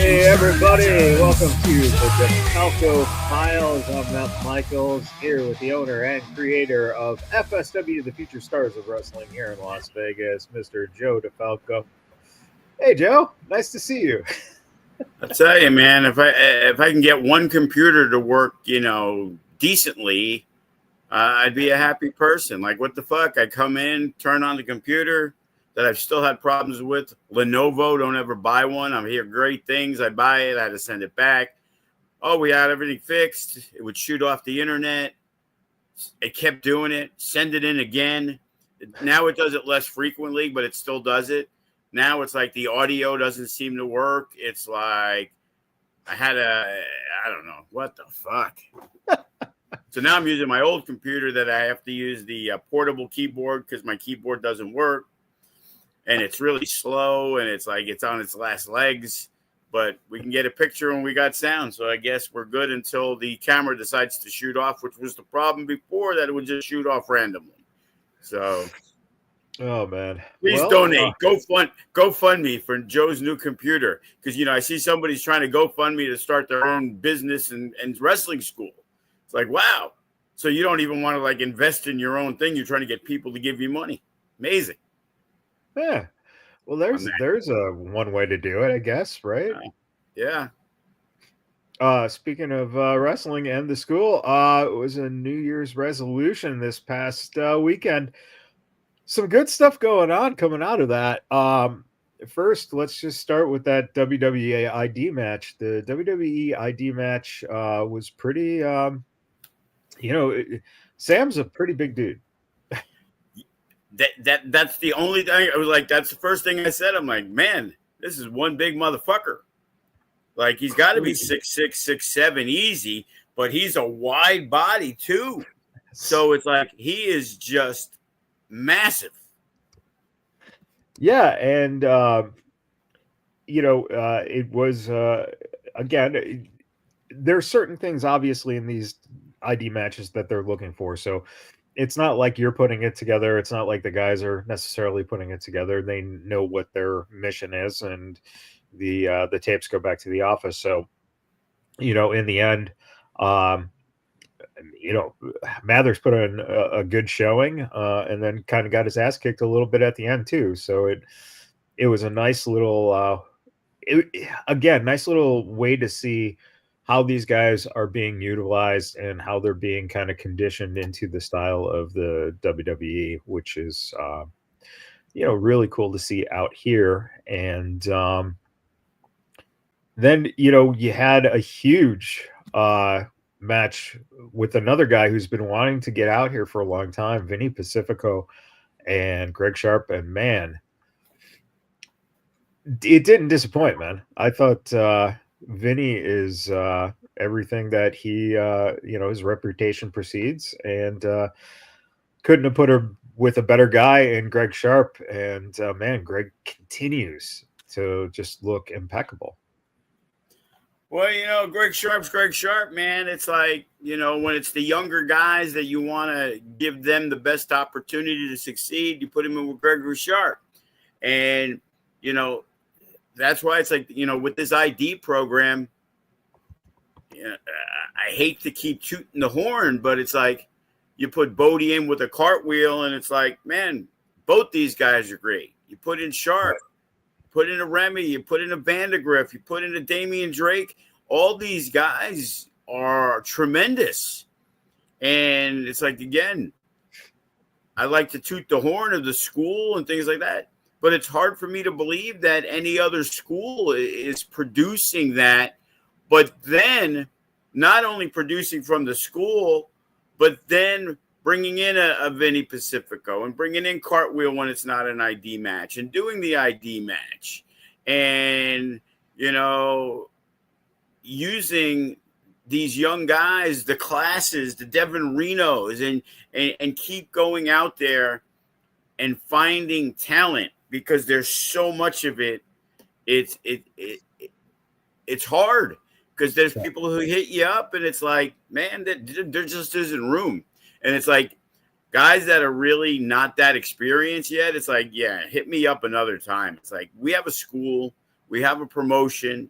Hey everybody, welcome to the DeFalco Files. I'm Matt Michaels, here with the owner and creator of FSW, the Future Stars of Wrestling here in Las Vegas, Mr. Joe DeFalco. Hey Joe, nice to see you. I tell you, man, if I can get one computer to work, decently, I'd be a happy person. Like, what the fuck? I come in, turn on the computer that I've still had problems with. Lenovo, don't ever buy one. I hear great things. I buy it. I had to send it back. Oh, we had everything fixed. It would shoot off the internet. It kept doing it. Send it in again. Now it does it less frequently, but it still does it. Now it's like the audio doesn't seem to work. It's like I don't know, what the fuck. So now I'm using my old computer that I have to use the portable keyboard because my keyboard doesn't work. And it's really slow and it's like it's on its last legs. But we can get a picture and we got sound. So I guess we're good until the camera decides to shoot off, which was the problem before, that it would just shoot off randomly. So... Oh man! Please donate. GoFundMe for Joe's new computer, because I see somebody's trying to GoFundMe to start their own business and wrestling school. It's like, wow. So you don't even want to like invest in your own thing. You're trying to get people to give you money. Amazing. Yeah. Well, there's a one way to do it, I guess, right? Yeah. Speaking of wrestling and the school, it was a New Year's resolution this past weekend. Some good stuff going on coming out of that. First, let's just start with that WWE ID match. The WWE ID match was pretty, Sam's a pretty big dude. That's the only thing. I was like, that's the first thing I said. I'm like, man, this is one big motherfucker. Like, he's got to be 6'6", 6'7", easy, but he's a wide body too. So it's like he is just massive. Yeah, and it was again, there's certain things obviously in these ID matches that they're looking for. So it's not like you're putting it together. It's not like the guys are necessarily putting it together. They know what their mission is, and the tapes go back to the office. So in the end, Mathers put in a good showing, and then kind of got his ass kicked a little bit at the end too. So it was a nice little, nice little way to see how these guys are being utilized and how they're being kind of conditioned into the style of the WWE, which is, really cool to see out here. And then, you had a huge, match with another guy who's been wanting to get out here for a long time, Vinny Pacifico and Greg Sharp, and man, it didn't disappoint, man. I thought Vinny is everything that he his reputation precedes, and couldn't have put her with a better guy in Greg Sharp. And man, Greg continues to just look impeccable. Well, Greg Sharp, man. It's like, when it's the younger guys that you want to give them the best opportunity to succeed, you put him in with Gregory Sharp. And, that's why it's like, with this ID program, I hate to keep tooting the horn, but it's like you put Bodie in with a cartwheel, and it's like, man, both these guys are great. You put in Sharp. Put in a Remy, you put in a Vandegrift, you put in a Damian Drake. All these guys are tremendous. And it's like, again, I like to toot the horn of the school and things like that. But it's hard for me to believe that any other school is producing that. But then not only producing from the school, but then bringing in a Vinny Pacifico and bringing in Cartwheel when it's not an ID match and doing the ID match and, using these young guys, the classes, the Devin Renos, and keep going out there and finding talent, because there's so much of it. It's hard because there's people who hit you up and it's like, man, there just isn't room. And it's like guys that are really not that experienced yet. It's like, yeah, hit me up another time. It's like, we have a school, we have a promotion,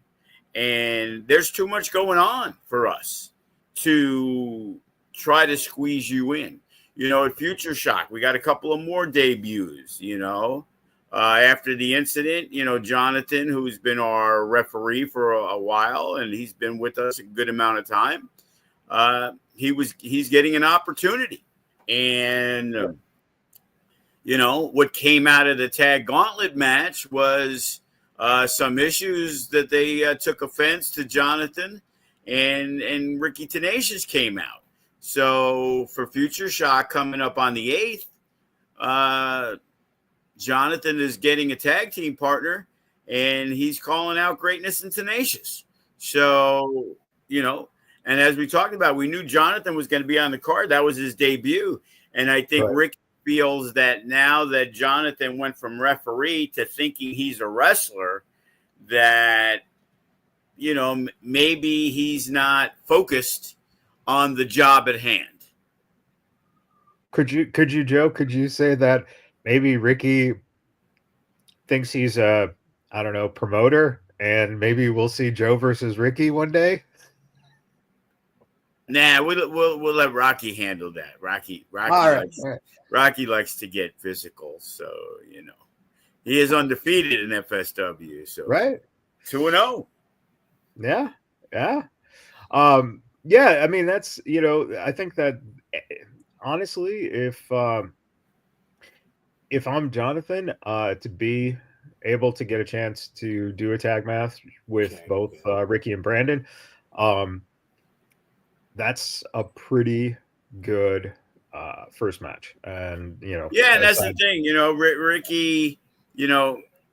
and there's too much going on for us to try to squeeze you in. At Future Shock, we got a couple of more debuts, after the incident, Jonathan, who's been our referee for a while, and he's been with us a good amount of time. He's getting an opportunity. And, what came out of the tag gauntlet match was some issues that they took offense to Jonathan, and Ricky Tenacious came out. So for Future Shock coming up on the 8th, Jonathan is getting a tag team partner, and he's calling out Greatness and Tenacious. So, and as we talked about, we knew Jonathan was going to be on the card. That was his debut. And I think Rick feels that now that Jonathan went from referee to thinking he's a wrestler, that, maybe he's not focused on the job at hand. Could you, Joe, could you say that maybe Ricky thinks he's a, I don't know, promoter, and maybe we'll see Joe versus Ricky one day? Nah, we'll let Rocky handle that. Rocky likes to get physical, so he is undefeated in FSW. So right, 2-0. Yeah. Yeah, I mean, that's, I think that honestly, if I'm Jonathan, to be able to get a chance to do a tag match with both Ricky and Brandon, that's a pretty good first match. And, yeah, and that's the thing, Ricky,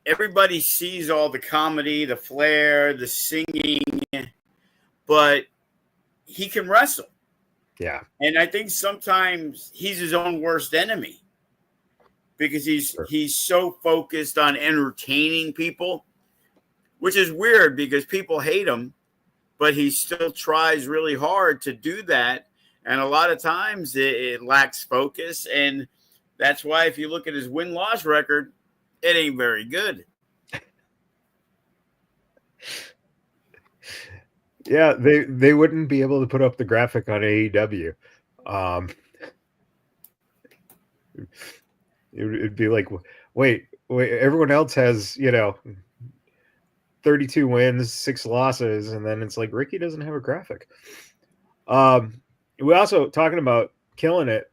everybody sees all the comedy, the flair, the singing, but he can wrestle. Yeah. And I think sometimes he's his own worst enemy because he's so focused on entertaining people, which is weird because people hate him, but he still tries really hard to do that. And a lot of times it lacks focus. And that's why if you look at his win-loss record, it ain't very good. Yeah, they wouldn't be able to put up the graphic on AEW. It'd be like, wait, everyone else has, 32 wins, 6 losses, and then it's like Ricky doesn't have a graphic. We also talking about killing it,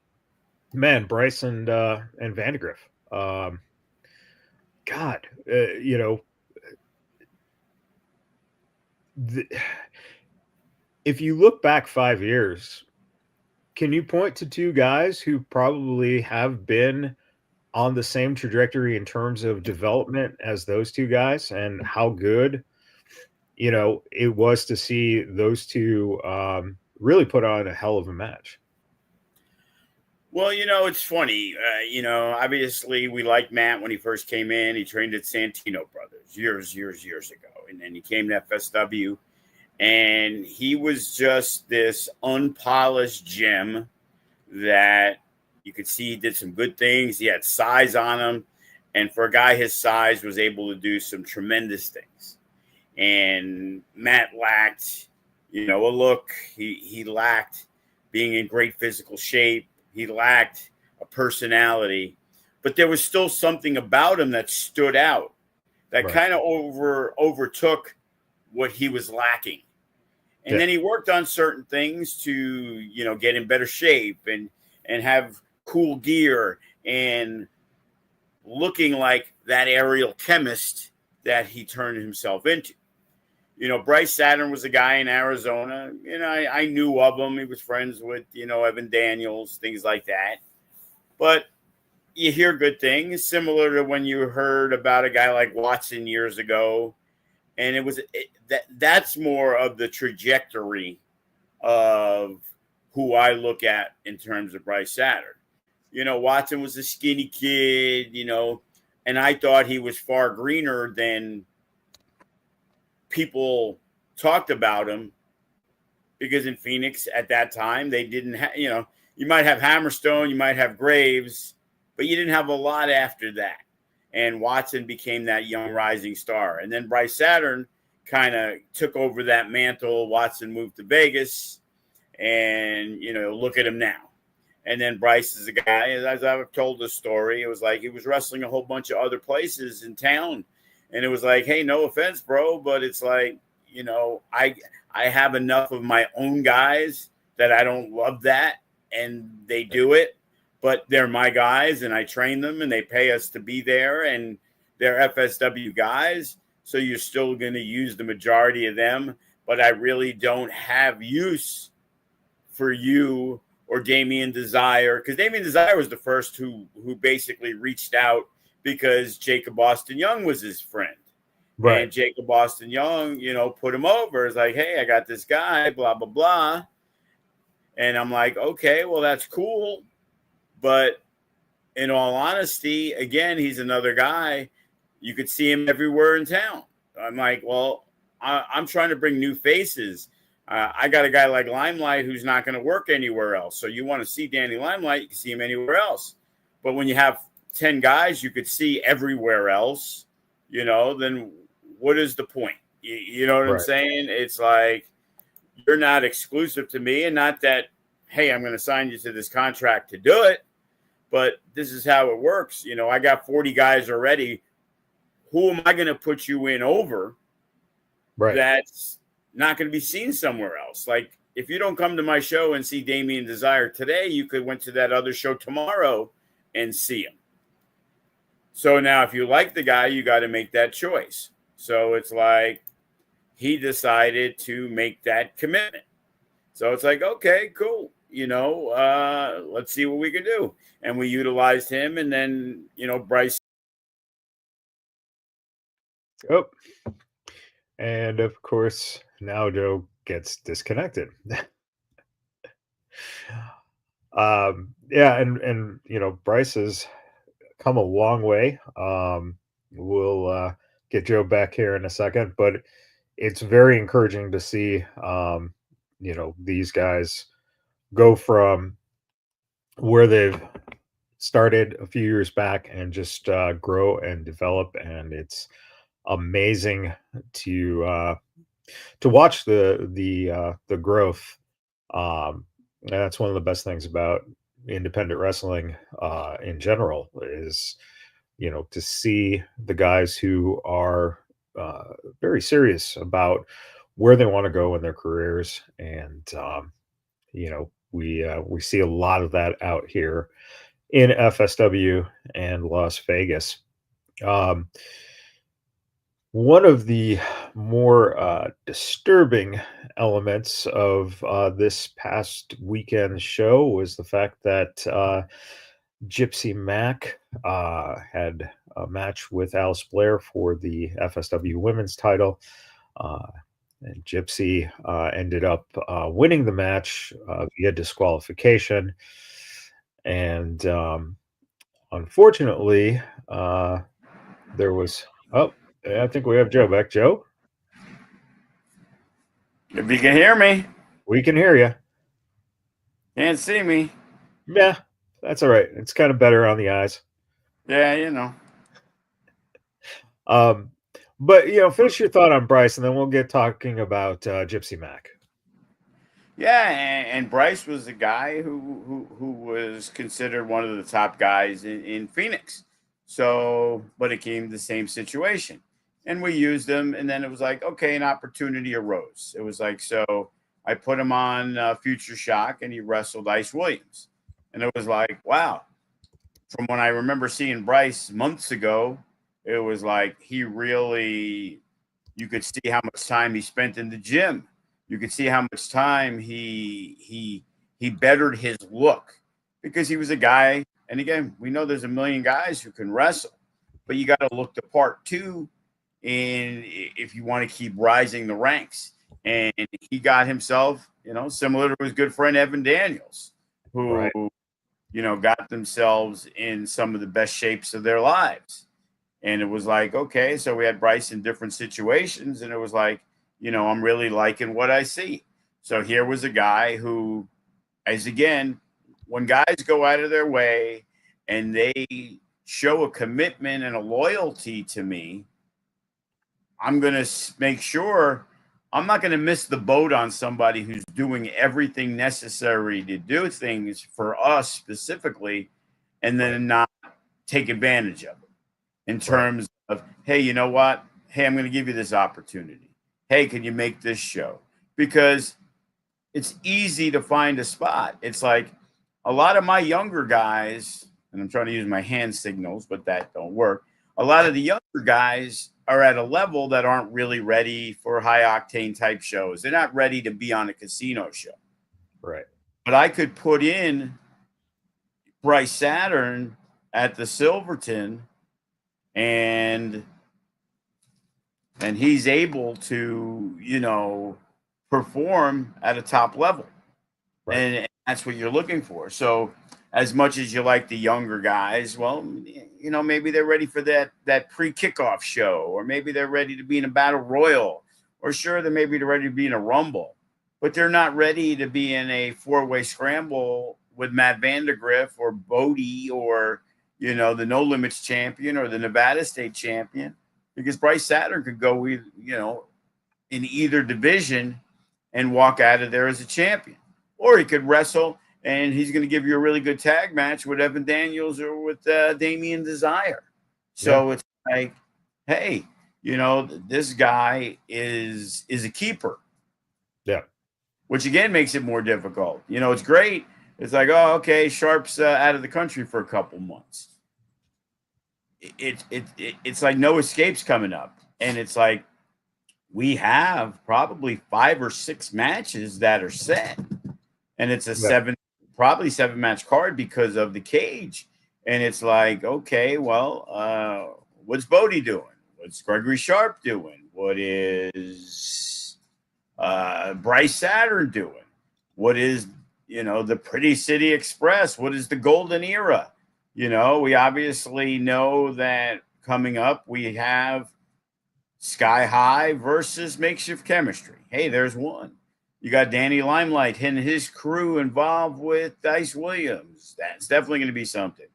man. Bryce and Vandegrift. God, if you look back 5 years, can you point to 2 guys who probably have been on the same trajectory in terms of development as those 2 guys, and how good, it was to see those 2 really put on a hell of a match? Well, it's funny. Obviously we liked Matt when he first came in. He trained at Santino Brothers years ago. And then he came to FSW, and he was just this unpolished gem that you could see he did some good things. He had size on him. And for a guy his size, was able to do some tremendous things. And Matt lacked, a look. He lacked being in great physical shape. He lacked a personality. But there was still something about him that stood out, that kind of overtook what he was lacking. And then he worked on certain things to, get in better shape and have cool gear and looking like that aerial chemist that he turned himself into. Bryce Saturn was a guy in Arizona. I knew of him. He was friends with, Evan Daniels, things like that. But you hear good things, similar to when you heard about a guy like Watson years ago. And that's more of the trajectory of who I look at in terms of Bryce Saturn. Watson was a skinny kid, and I thought he was far greener than people talked about him, because in Phoenix at that time, they didn't have, you might have Hammerstone, you might have Graves, but you didn't have a lot after that. And Watson became that young rising star. And then Bryce Saturn kind of took over that mantle. Watson moved to Vegas, and look at him now. And then Bryce is a guy, as I've told the story, it was like he was wrestling a whole bunch of other places in town. And it was like, hey, no offense, bro, but it's like, I have enough of my own guys that I don't love that, and they do it, but they're my guys, and I train them, and they pay us to be there, and they're FSW guys, so you're still going to use the majority of them, but I really don't have use for you or Damien Desire, because Damien Desire was the first who basically reached out because Jacob Austin Young was his friend. Right. And Jacob Austin Young, put him over. It's like, hey, I got this guy, blah, blah, blah. And I'm like, okay, well, that's cool. But in all honesty, again, he's another guy. You could see him everywhere in town. I'm like, well, I'm trying to bring new faces. I got a guy like Limelight who's not going to work anywhere else. So you want to see Danny Limelight, you can see him anywhere else. But when you have 10 guys you could see everywhere else, then what is the point? You know what I'm saying? It's like, you're not exclusive to me, and not that, hey, I'm going to sign you to this contract to do it, but this is how it works. I got 40 guys already. Who am I going to put you in over? Right. That's not going to be seen somewhere else. Like, if you don't come to my show and see Damien Desire today, you could went to that other show tomorrow and see him. So now if you like the guy, you got to make that choice. So it's like, he decided to make that commitment. So it's like, okay, cool. Let's see what we can do. And we utilized him. And then, Bryce. Oh, and of course, now Joe gets disconnected. Yeah. And, Bryce has come a long way. We'll get Joe back here in a second, but it's very encouraging to see, these guys go from where they've started a few years back and just grow and develop. And it's amazing to watch the growth. And that's one of the best things about independent wrestling in general is, to see the guys who are very serious about where they want to go in their careers. And we see a lot of that out here in FSW and Las Vegas. One of the more disturbing elements of this past weekend show was the fact that Gypsy Mac had a match with Alice Blair for the FSW women's title. And Gypsy ended up winning the match via disqualification. And unfortunately, there was... Oh, I think we have Joe back. Joe? If you can hear me. We can hear you. Can't see me. Yeah, that's all right. It's kind of better on the eyes. Yeah, But, finish your thought on Bryce, and then we'll get talking about Gypsy Mac. Yeah, and Bryce was a guy who was considered one of the top guys in Phoenix. So, but it came the same situation. And we used him, and then it was like, okay, an opportunity arose. It was like, so I put him on Future Shock, and he wrestled Ice Williams. And it was like, wow. From when I remember seeing Bryce months ago, it was like he really, you could see how much time he spent in the gym. You could see how much time he bettered his look, because he was a guy. And again, we know there's a million guys who can wrestle, but you got to look the part too. And if you want to keep rising the ranks, and he got himself, similar to his good friend Evan Daniels, who, Right. Got themselves in some of the best shapes of their lives. And it was like, okay, so we had Bryce in different situations, and it was like, I'm really liking what I see. So here was a guy who, as again, when guys go out of their way and they show a commitment and a loyalty to me, I'm going to make sure I'm not going to miss the boat on somebody who's doing everything necessary to do things for us specifically, and then not take advantage of it in terms of, hey, you know what? Hey, I'm going to give you this opportunity. Hey, can you make this show? Because it's easy to find a spot. It's like a lot of my younger guys, and I'm trying to use my hand signals, but that don't work. A lot of the younger guys are at a level that aren't really ready for high octane type shows. They're not ready to be on a casino show. Right. But I could put in Bryce Saturn at the Silverton, and he's able to, perform at a top level. Right. And that's what you're looking for. So as much as you like the younger guys, well, maybe they're ready for that pre-kickoff show, or maybe they're ready to be in a battle royal, or sure, they're ready to be in a rumble, but they're not ready to be in a 4-way scramble with Matt Vandegrift or Bodie or, the No Limits champion or the Nevada State champion, because Bryce Saturn could go, in either division and walk out of there as a champion. Or he could wrestle, and he's going to give you a really good tag match with Evan Daniels or with Damien Desire. So It's like, hey, this guy is a keeper. Yeah. Which, again, makes it more difficult. It's great. It's like, oh, okay, Sharp's out of the country for a couple months. It's like no escapes coming up. And it's like we have probably 5 or 6 matches that are set. And it's a probably 7-match card because of the cage. And it's like, okay, well, what's Bodie doing? What's Gregory Sharp doing? What is Bryce Saturn doing? What is, the Pretty City Express? What is the Golden Era? We obviously know that coming up, we have Sky High versus Makeshift Chemistry. Hey, there's one. You got Danny Limelight and his crew involved with Dice Williams. That's definitely going to be something.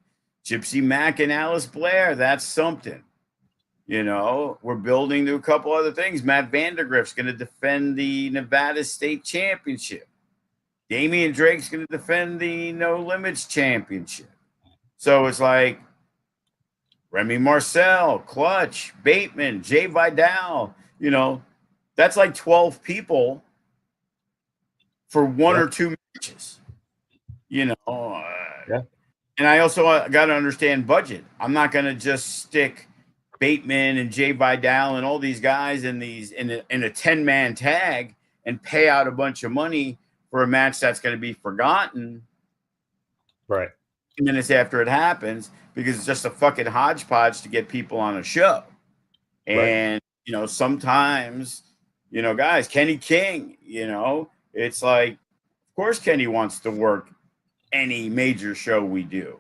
Gypsy Mack and Alice Blair, that's something. We're building to a couple other things. Matt Vandegrift's going to defend the Nevada State Championship. Damian Drake's going to defend the No Limits Championship. So it's like Remy Marcel, Clutch, Bateman, Jay Vidal, that's like 12 people for 1 or 2 matches, And I also got to understand budget. I'm not going to just stick Bateman and Jay Vidal and all these guys in a 10-man tag and pay out a bunch of money for a match that's going to be forgotten. Right. Minutes after it happens, because it's just a fucking hodgepodge to get people on a show. And, sometimes, guys, Kenny King, it's like, of course, Kenny wants to work any major show we do.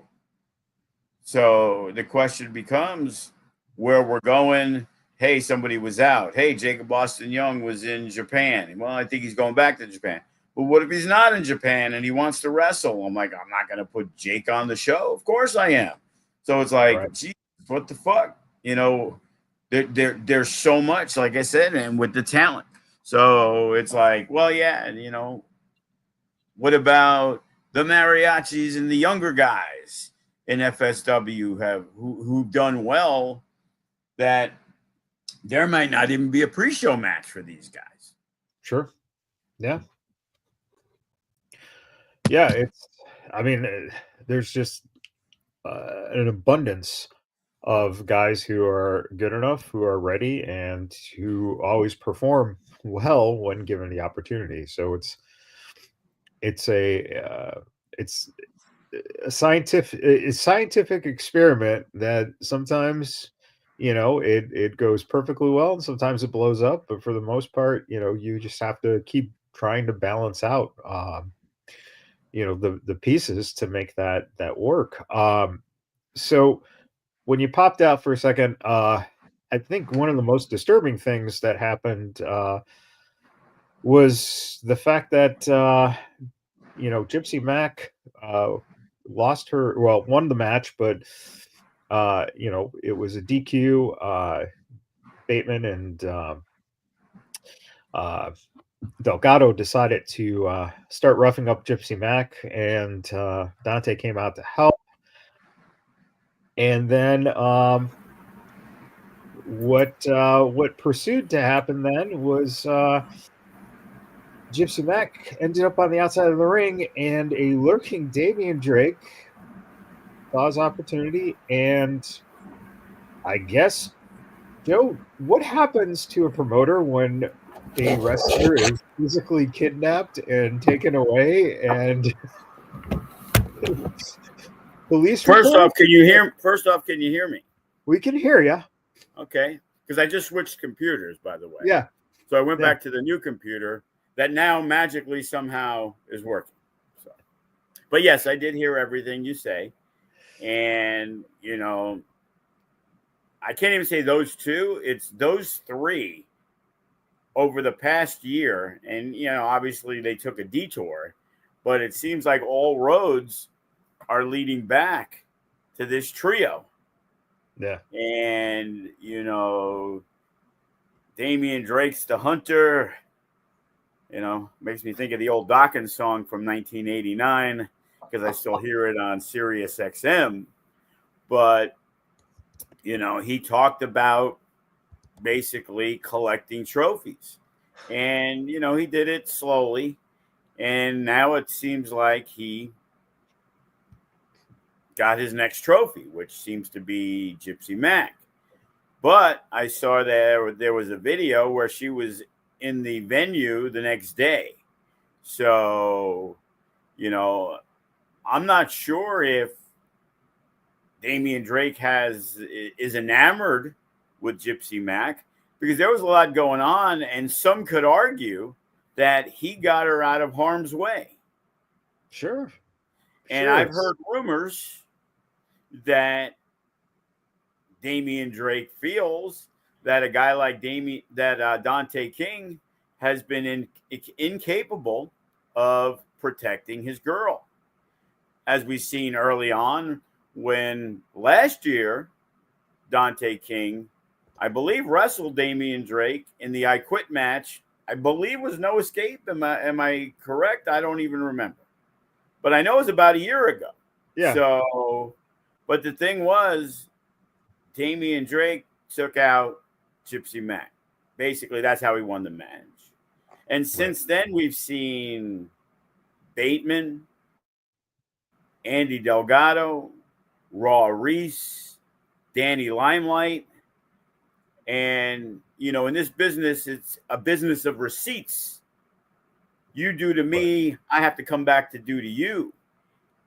So the question becomes where we're going. Hey, somebody was out. Hey, Jacob Austin Young was in Japan. Well, I think he's going back to Japan. But what if he's not in Japan and he wants to wrestle? I'm like, I'm not going to put Jake on the show. Of course I am. So it's like, geez, what the fuck? There's so much, like I said, and with the talent. So it's like, well, yeah, what about the mariachis and the younger guys in FSW who've done well, that there might not even be a pre-show match for these guys? Sure. Yeah. Yeah, there's just an abundance of guys who are good enough, who are ready, and who always perform well when given the opportunity. So it's a scientific experiment that sometimes it goes perfectly well, and sometimes it blows up. But for the most part, you just have to keep trying to balance out the pieces to make that work. So when you popped out for a second, I think one of the most disturbing things that happened was the fact that Gypsy Mac won the match, but it was a DQ. Bateman and Delgado decided to start roughing up Gypsy Mac, and Dante came out to help. And then what pursued to happen then was Gypsy Mac ended up on the outside of the ring, and a lurking Damian Drake saw his opportunity. And I guess, Joe, what happens to a promoter when a wrestler is physically kidnapped and taken away and police First report? off, can you hear? First off, can you hear me? We can hear you. Okay, because I just switched computers, by the way. Yeah. So I went Yeah. back to the new computer that now magically somehow is working. So, but yes, I did hear everything you say, and I can't even say those two. It's those three over the past year, and obviously they took a detour, but it seems like all roads are leading back to this trio. Yeah. And Damian Drake's the hunter. Makes me think of the old Dawkins song from 1989 because I still hear it on Sirius XM. But he talked about basically collecting trophies, and he did it slowly, and now it seems like he got his next trophy, which seems to be Gypsy Mac. But I saw there was a video where she was in the venue the next day. So, I'm not sure if Damian Drake is enamored with Gypsy Mac, because there was a lot going on, and some could argue that he got her out of harm's way. Sure. And I've heard rumors that Damian Drake feels that a guy like Dante King has been incapable of protecting his girl, as we've seen early on when last year Dante King, I believe, wrestled Damian Drake in the I Quit match. I believe was No Escape. Am I correct? I don't even remember, but I know it was about a year ago. Yeah. So, but the thing was, Damian Drake took out Gypsy Mac. Basically, that's how he won the match. And since then, we've seen Bateman, Andy Delgado, Raw Reese, Danny Limelight. And, in this business, it's a business of receipts. You do to me, I have to come back to do to you.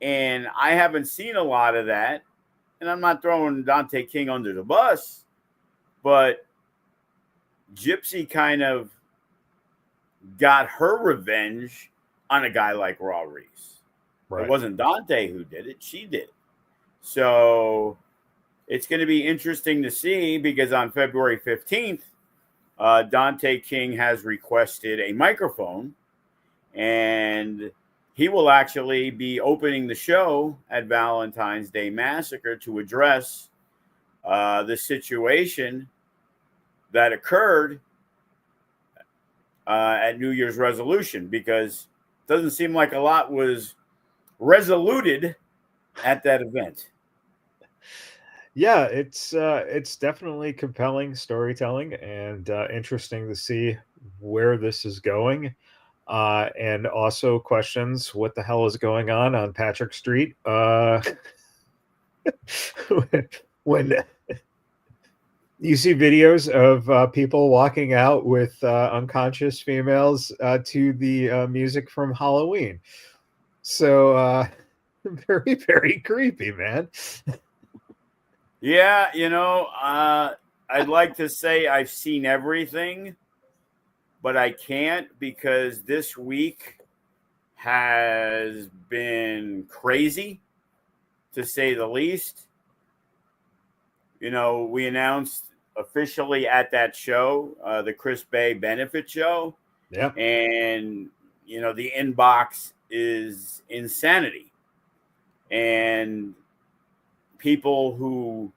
And I haven't seen a lot of that. And I'm not throwing Dante King under the bus, but Gypsy kind of got her revenge on a guy like Raw Reese. Right. It wasn't Dante who did it. She did. So it's going to be interesting to see, because on February 15th, Dante King has requested a microphone, and he will actually be opening the show at Valentine's Day Massacre to address the situation that occurred at New Year's resolution, because it doesn't seem like a lot was resoluted at that event. Yeah, it's definitely compelling storytelling, and interesting to see where this is going. And also questions what the hell is going on Patrick Street when you see videos of people walking out with unconscious females to the music from Halloween. So very, very creepy, man. Yeah, I'd like to say I've seen everything, but I can't, because this week has been crazy, to say the least. We announced officially at that show, the Chris Bey benefit show. Yeah. And, the inbox is insanity. And people who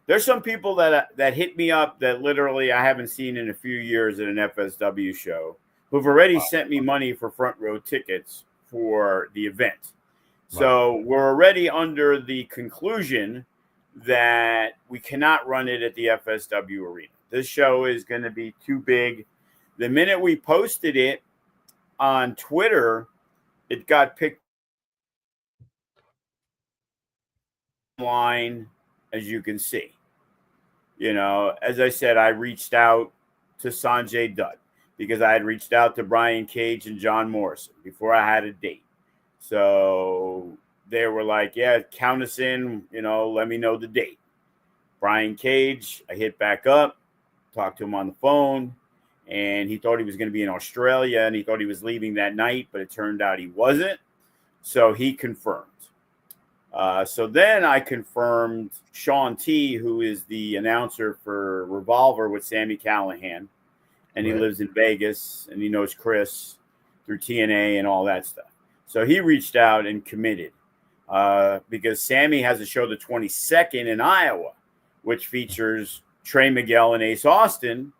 There's some people that hit me up that literally I haven't seen in a few years at an FSW show who've already sent me money for front row tickets for the event. So we're already under the conclusion that we cannot run it at the FSW arena. This show is going to be too big. The minute we posted it on Twitter, it got picked online, as you can see. You know, as I said, I reached out to Sanjay Dutt because I had reached out to Brian Cage and John Morrison before I had a date. So they were like, yeah, count us in, you know, let me know the date. Brian Cage, I hit back up, talked to him on the phone, and he thought he was going to be in Australia and he thought he was leaving that night, but it turned out he wasn't. So he confirmed. So then I confirmed Sean T, who is the announcer for Revolver with Sami Callihan, and he lives in Vegas, and he knows Chris through TNA and all that stuff. So he reached out and committed because Sami has a show the 22nd in Iowa, which features Trey Miguel and Ace Austin,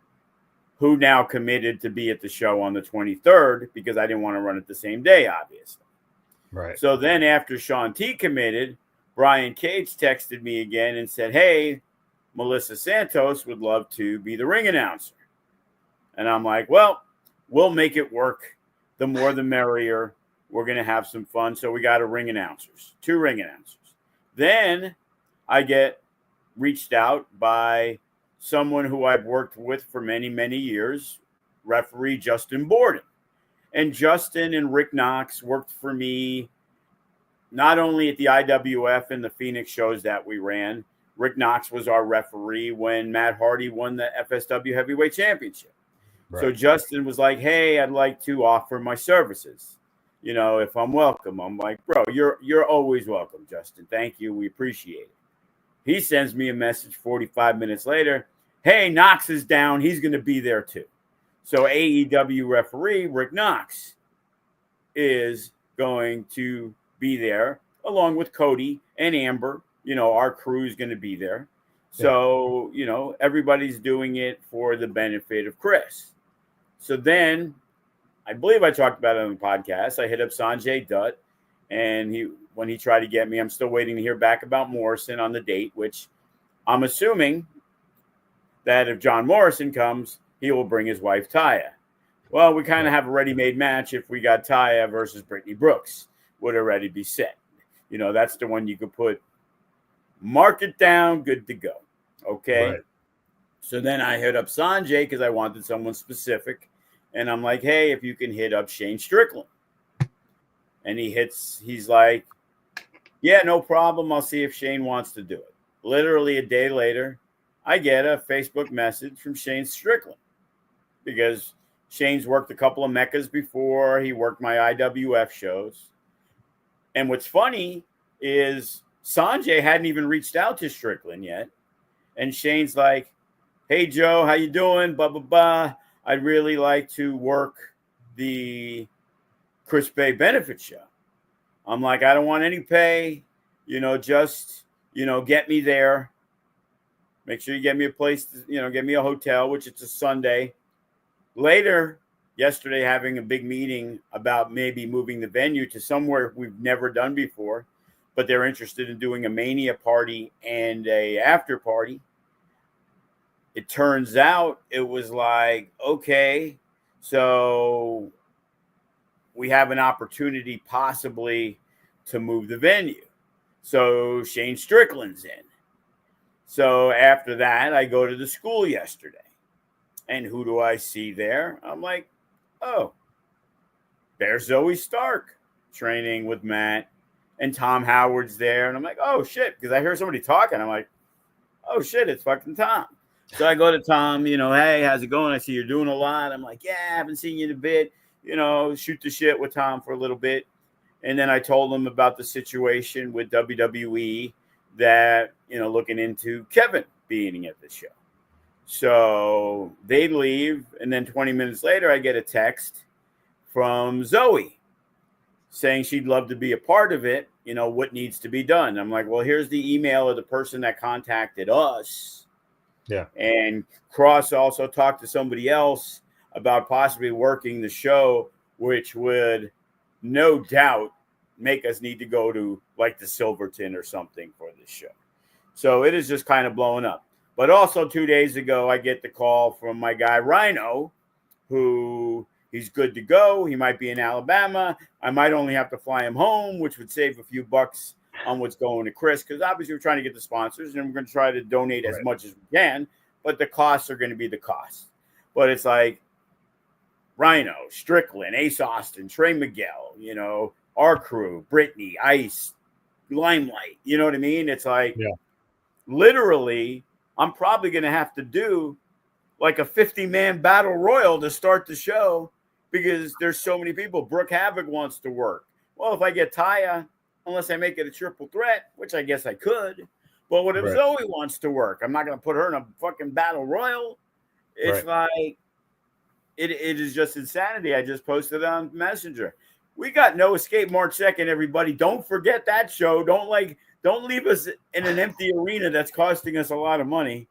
who now committed to be at the show on the 23rd because I didn't want to run it the same day, obviously. Right. So then after Sean T committed, Brian Cage texted me again and said, hey, Melissa Santos would love to be the ring announcer. And I'm like, well, we'll make it work. The more the merrier. We're going to have some fun. So we got two ring announcers. Then I get reached out by someone who I've worked with for many, many years, referee Justin Borden. And Justin and Rick Knox worked for me not only at the IWF and the Phoenix shows that we ran. Rick Knox was our referee when Matt Hardy won the FSW Heavyweight Championship. Right. So Justin was like, hey, I'd like to offer my services, you know, if I'm welcome. I'm like, bro, you're always welcome, Justin. Thank you. We appreciate it. He sends me a message 45 minutes later. Hey, Knox is down. He's going to be there too. So AEW referee Rick Knox is going to be there along with Cody and Amber. You know, our crew is going to be there. So, you know, everybody's doing it for the benefit of Chris. So then I believe I talked about it on the podcast. I hit up Sanjay Dutt, and when he tried to get me, I'm still waiting to hear back about Morrison on the date, which I'm assuming that if John Morrison comes, he will bring his wife, Taya. Well, we kind of have a ready-made match if we got Taya versus Brittany Brooks. Would already be set. You know, that's the one you could put, mark it down, good to go. Okay? Right. So then I hit up Sanjay because I wanted someone specific. And I'm like, hey, if you can hit up Shane Strickland. And he's like, yeah, no problem. I'll see if Shane wants to do it. Literally a day later, I get a Facebook message from Shane Strickland because Shane's worked a couple of Meccas before. He worked my IWF shows. And what's funny is Sanjay hadn't even reached out to Strickland yet. And Shane's like, hey, Joe, how you doing? Blah, blah, blah. I'd really like to work the Chris Bey benefit show. I'm like, I don't want any pay, you know, just, you know, get me there. Make sure you get me a place, get me a hotel, which it's a Sunday. Later, yesterday, having a big meeting about maybe moving the venue to somewhere we've never done before, but they're interested in doing a Mania party and a after party. It turns out it was like, okay, so we have an opportunity possibly to move the venue. So Shane Strickland's in. So after that, I go to the school yesterday. And who do I see there? I'm like, oh, there's Zoe Stark training with Matt. And Tom Howard's there. And I'm like, oh, shit. Because I hear somebody talking. I'm like, oh, shit, it's fucking Tom. So I go to Tom, hey, how's it going? I see you're doing a lot. I'm like, yeah, I haven't seen you in a bit. Shoot the shit with Tom for a little bit. And then I told him about the situation with WWE that, looking into Kevin being at the show. So they leave. And then 20 minutes later, I get a text from Zoe saying she'd love to be a part of it. What needs to be done. I'm like, well, here's the email of the person that contacted us. Yeah. And Cross also talked to somebody else about possibly working the show, which would no doubt make us need to go to like the Silverton or something for this show. So it is just kind of blowing up. But also 2 days ago, I get the call from my guy Rhino, who he's good to go. He might be in Alabama. I might only have to fly him home, which would save a few bucks on what's going to Chris, because obviously we're trying to get the sponsors and we're going to try to donate as much as we can, but the costs are going to be the costs. But it's like Rhino, Strickland, Ace Austin, Trey Miguel, our crew, Brittany, Ice, Limelight. You know what I mean? It's like literally I'm probably going to have to do like a 50-man battle royal to start the show because there's so many people. Brooke Havoc wants to work. Well, if I get Taya, unless I make it a triple threat, which I guess I could. But what if Zoe wants to work? I'm not going to put her in a fucking battle royal. It's like it is just insanity. I just posted on Messenger. We got No Escape March 2nd, everybody. Don't forget that show. Don't leave us in an empty arena that's costing us a lot of money.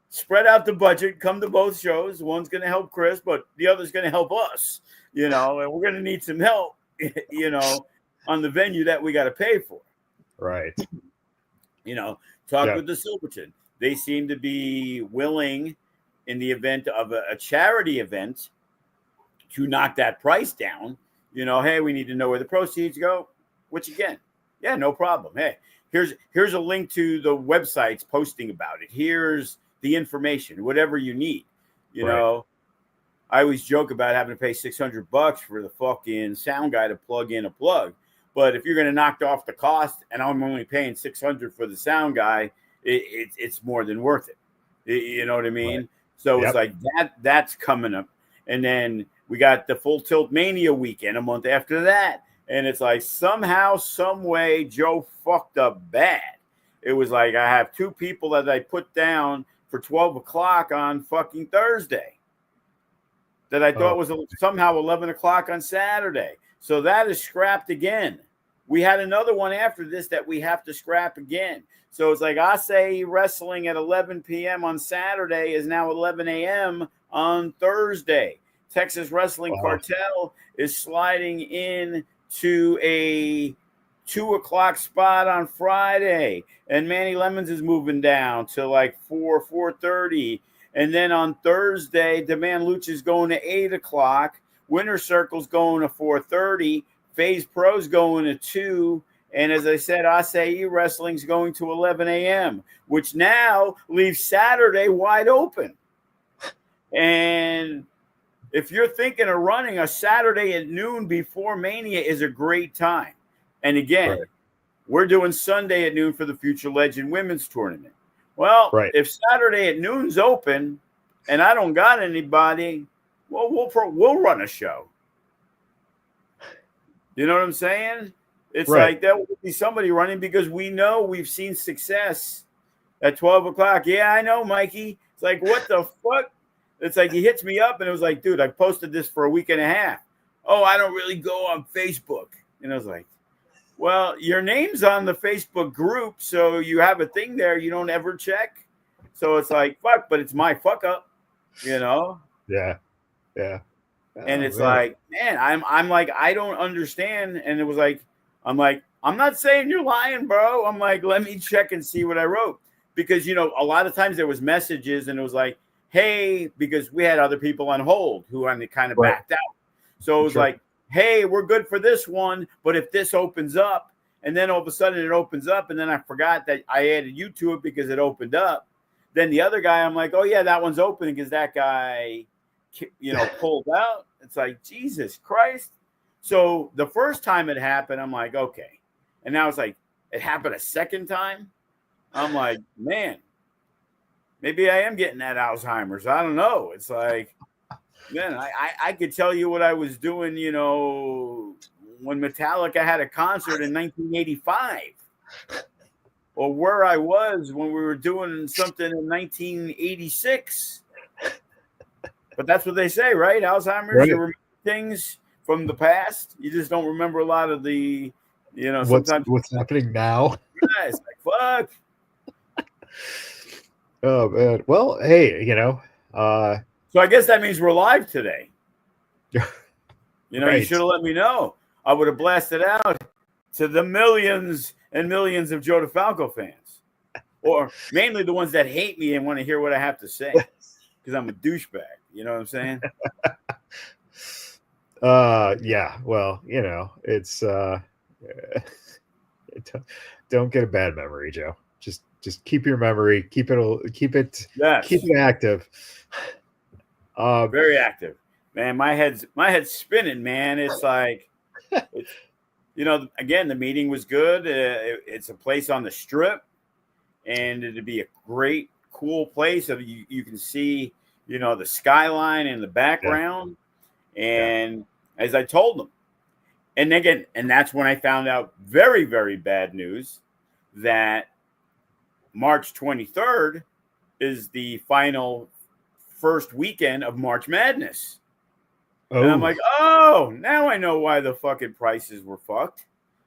Spread out the budget. Come to both shows. One's going to help Chris, but the other's going to help us. And we're going to need some help. On the venue that we got to pay for. Right. Talk with the Silverton. They seem to be willing in the event of a charity event to knock that price down. Hey, we need to know where the proceeds go, which again, no problem. Hey, here's a link to the websites posting about it. Here's the information, whatever you need, I always joke about having to pay $600 for the fucking sound guy to plug in a plug. But if you're going to knock off the cost and I'm only paying $600 for the sound guy, it's more than worth it. You know what I mean? Right. So it's like that's coming up. And then we got the Full Tilt Mania weekend a month after that. And it's like somehow, some way, Joe fucked up bad. It was like I have two people that I put down for 12 o'clock on fucking Thursday that I thought was somehow 11 o'clock on Saturday. So that is scrapped again. We had another one after this that we have to scrap again. So it's like I say wrestling at 11 p.m. on Saturday is now 11 a.m. on Thursday. Texas Wrestling Cartel is sliding in to a 2 o'clock spot on Friday. And Manny Lemons is moving down to like 4:30. And then on Thursday, Demand Lucha is going to 8 o'clock. Winter Circle's going to 4:30. Phase Pro's going to 2. And as I said, Acai Wrestling's going to 11 a.m., which now leaves Saturday wide open. And if you're thinking of running a Saturday at noon before Mania is a great time. And again, we're doing Sunday at noon for the Future Legend Women's Tournament. Well, if Saturday at noon's open and I don't got anybody, well, we'll run a show. You know what I'm saying? It's like there will be somebody running because we know we've seen success at 12 o'clock. Yeah, I know, Mikey. It's like, what the fuck? It's like he hits me up and it was like, dude, I posted this for a week and a half. Oh, I don't really go on Facebook. And I was like, well, your name's on the Facebook group, so you have a thing there you don't ever check. So it's like, fuck, but it's my fuck up, Yeah. And it's like, man, I'm like, I don't understand. And it was like, I'm not saying you're lying, bro. I'm like, let me check and see what I wrote. Because, a lot of times there was messages and it was like, hey, because we had other people on hold who kind of backed out. So it was like, hey, we're good for this one, but if this opens up, and then all of a sudden it opens up, and then I forgot that I added you to it because it opened up. Then the other guy, I'm like, oh, yeah, that one's open because that guy, pulled out. It's like, Jesus Christ. So the first time it happened, I'm like, okay. And now it's like, it happened a second time. I'm like, man, maybe I am getting that Alzheimer's. I don't know. It's like, man, I could tell you what I was doing, when Metallica had a concert in 1985, or where I was when we were doing something in 1986. But that's what they say, right? Alzheimer's, you remember things from the past. You just don't remember a lot of the, sometimes what's happening now. it's like, fuck. Oh man. Well, hey, So I guess that means we're live today. You right. should have let me know. I would have blasted out to the millions and millions of Joe DeFalco fans, or mainly the ones that hate me and want to hear what I have to say because I'm a douchebag. You know what I'm saying? Yeah. Well, it's don't get a bad memory, Joe. Just keep your memory, Yes. keep it active. Very active, man. My head's spinning, man. It's like, again, the meeting was good. It's a place on the strip, and it'd be a great, cool place. You can see, the skyline in the background. Yeah. And as I told them, and again, and that's when I found out very, very bad news that March 23rd is the final first weekend of March Madness. Oh. And I'm like, oh, now I know why the fucking prices were fucked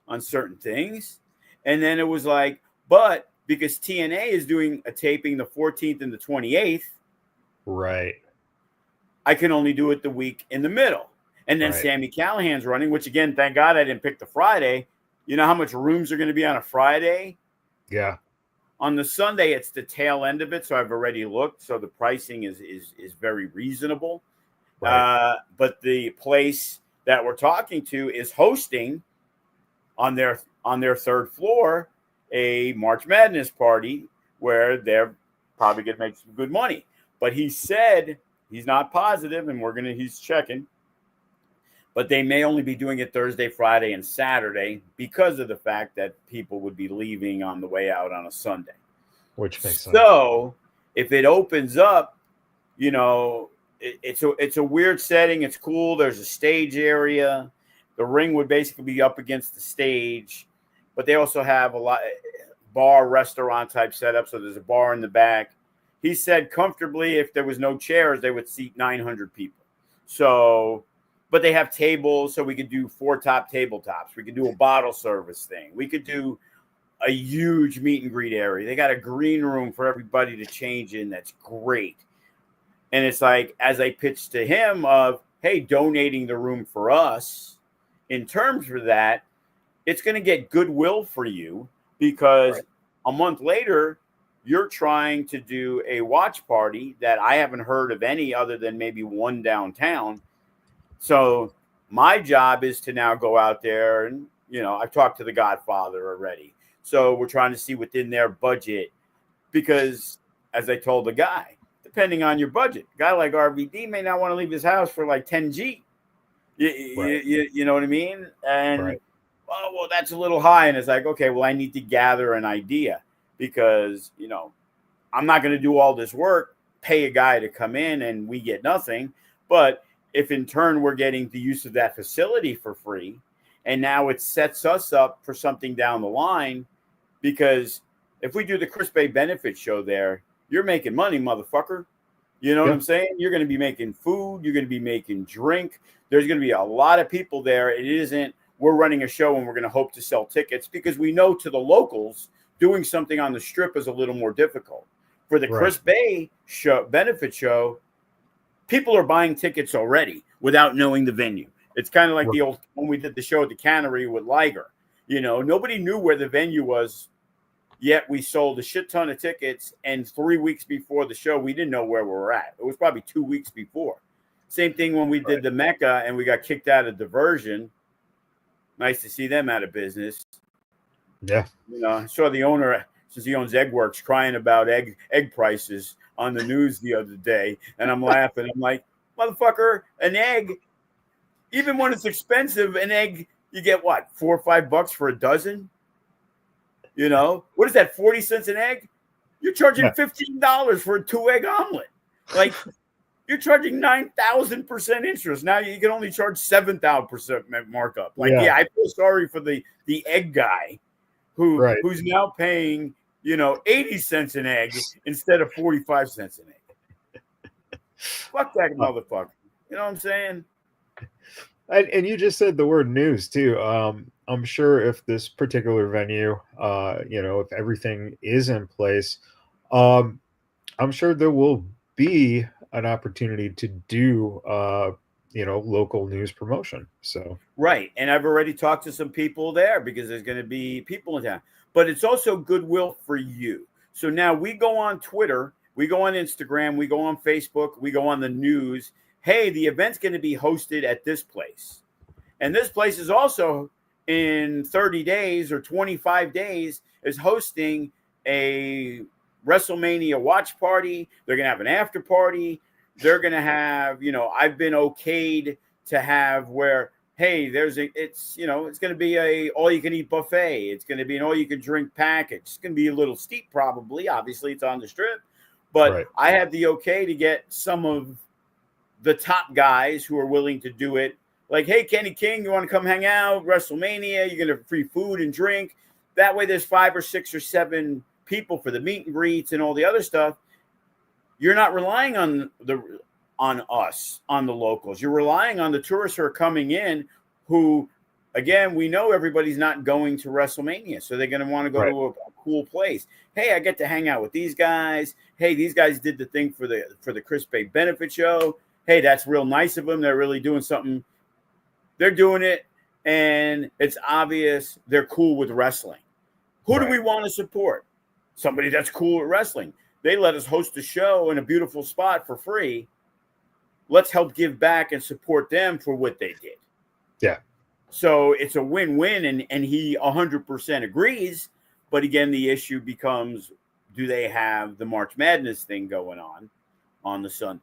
on certain things. And then it was like, but because TNA is doing a taping the 14th and the 28th, right, I can only do it the week in the middle. And then Sami Callihan's running, which again, thank God I didn't pick the Friday. You know how much rooms are going to be on a Friday? Yeah. On the Sunday, it's the tail end of it, so I've already looked. So the pricing is very reasonable. Right. But the place that we're talking to is hosting on their third floor a March Madness party where they're probably going to make some good money. But he said he's not positive, and he's checking. But they may only be doing it Thursday, Friday, and Saturday because of the fact that people would be leaving on the way out on a Sunday. Which makes sense. So if it opens up, it's a weird setting. It's cool. There's a stage area. The ring would basically be up against the stage, but they also have a lot bar restaurant type setup. So there's a bar in the back. He said comfortably, if there was no chairs, they would seat 900 people. So, but they have tables, so we could do 4 top tabletops. We could do a bottle service thing. We could do a huge meet and greet area. They got a green room for everybody to change in. That's great. And it's like, as I pitched to him of, hey, donating the room for us, in terms for that, it's going to get goodwill for you because a month later, you're trying to do a watch party that I haven't heard of any other than maybe one downtown. So my job is to now go out there and, I've talked to the Godfather already. So we're trying to see within their budget because, as I told the guy, depending on your budget, a guy like RVD may not want to leave his house for like 10G. You know what I mean? And, well, that's a little high. And it's like, okay, well, I need to gather an idea because, I'm not going to do all this work, pay a guy to come in and we get nothing. But if in turn we're getting the use of that facility for free, and now it sets us up for something down the line, because if we do the Chris Bey benefit show there, you're making money, motherfucker. You know what I'm saying? You're going to be making food. You're going to be making drink. There's going to be a lot of people there. It isn't, we're running a show and we're going to hope to sell tickets because we know to the locals doing something on the strip is a little more difficult. For the Chris Bey show, benefit show, people are buying tickets already without knowing the venue. It's kind of like the old, when we did the show at the Cannery with Liger, nobody knew where the venue was, yet we sold a shit ton of tickets. And 3 weeks before the show, we didn't know where we were at. It was probably 2 weeks before. Same thing when we did the Mecca and we got kicked out of Diversion. Nice to see them out of business. Yeah. I saw the owner, since he owns Eggworks, crying about egg prices on the news the other day. And I'm laughing. I'm like, motherfucker, an egg, even when it's expensive, an egg, you get what, $4 or $5 for a dozen? What is that, 40 cents an egg? You're charging $15 for a 2-egg omelet. Like, you're charging 9,000% interest. Now you can only charge 7,000% markup. Like, I feel sorry for the egg guy who's now paying, 80 cents an egg instead of 45 cents an egg. Fuck that motherfucker. You know what I'm saying? And you just said the word news too. I'm sure if this particular venue, if everything is in place, um, I'm sure there will be an opportunity to do, local news promotion. So, Right. And I've already talked to some people there because there's going to be people in town. But it's also goodwill for you. So now we go on Twitter, we go on Instagram, we go on Facebook, we go on the news. Hey, the event's going to be hosted at this place. And this place is also in 30 days or 25 days is hosting a WrestleMania watch party. They're going to have an after party. They're going to have, I've been okayed to have where, hey, it's going to be a all you can eat buffet. It's going to be an all you can drink package. It's going to be a little steep, probably. Obviously, it's on the strip. But right, I have the okay to get some of the top guys who are willing to do it. Like, hey, Kenny King, you want to come hang out? WrestleMania, you're going to have free food and drink. That way there's 5 or 6 or 7 people for the meet and greets and all the other stuff. You're not relying on us, on the locals. You're relying on the tourists who are coming in who, again, we know everybody's not going to WrestleMania. So they're going to want to go right, to a cool place. Hey, I get to hang out with these guys. Hey, these guys did the thing for the Chris Bey benefit show. Hey, that's real nice of them. They're really doing something. They're doing it, and it's obvious they're cool with wrestling. Who do right, we want to support? Somebody that's cool at wrestling. They let us host a show in a beautiful spot for free. Let's help give back and support them for what they did. yeah, So it's a win-win, and he 100% agrees. But again, the issue becomes, do they have the March Madness thing going on the Sunday?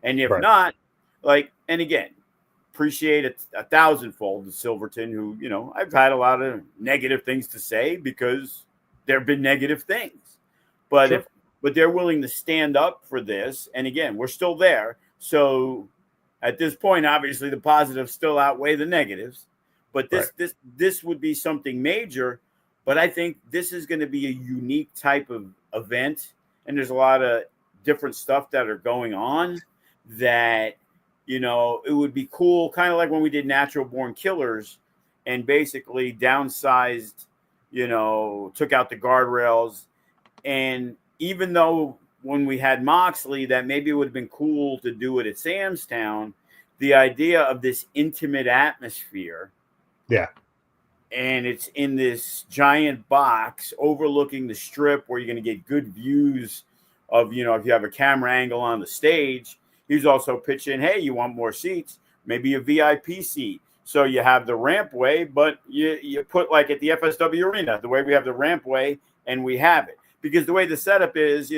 And if right, not, and again, appreciate it a thousandfold the Silverton, who, I've had a lot of negative things to say because there have been negative things. sure, But they're willing to stand up for this. And again, we're still there. So at this point, obviously the positives still outweigh the negatives. But right, this would be something major. But I think this is going to be a unique type of event. And there's a lot of different stuff that are going on that, it would be cool, kind of like when we did Natural Born Killers and basically downsized, took out the guardrails. And even though when we had Moxley, that maybe it would have been cool to do it at Sam's Town, the idea of this intimate atmosphere, yeah, and it's in this giant box overlooking the strip where you're going to get good views of, if you have a camera angle on the stage. He's also pitching, hey, you want more seats? Maybe a VIP seat. So you have the rampway, but you put like at the FSW Arena, the way we have the rampway, and we have it. Because the way the setup is,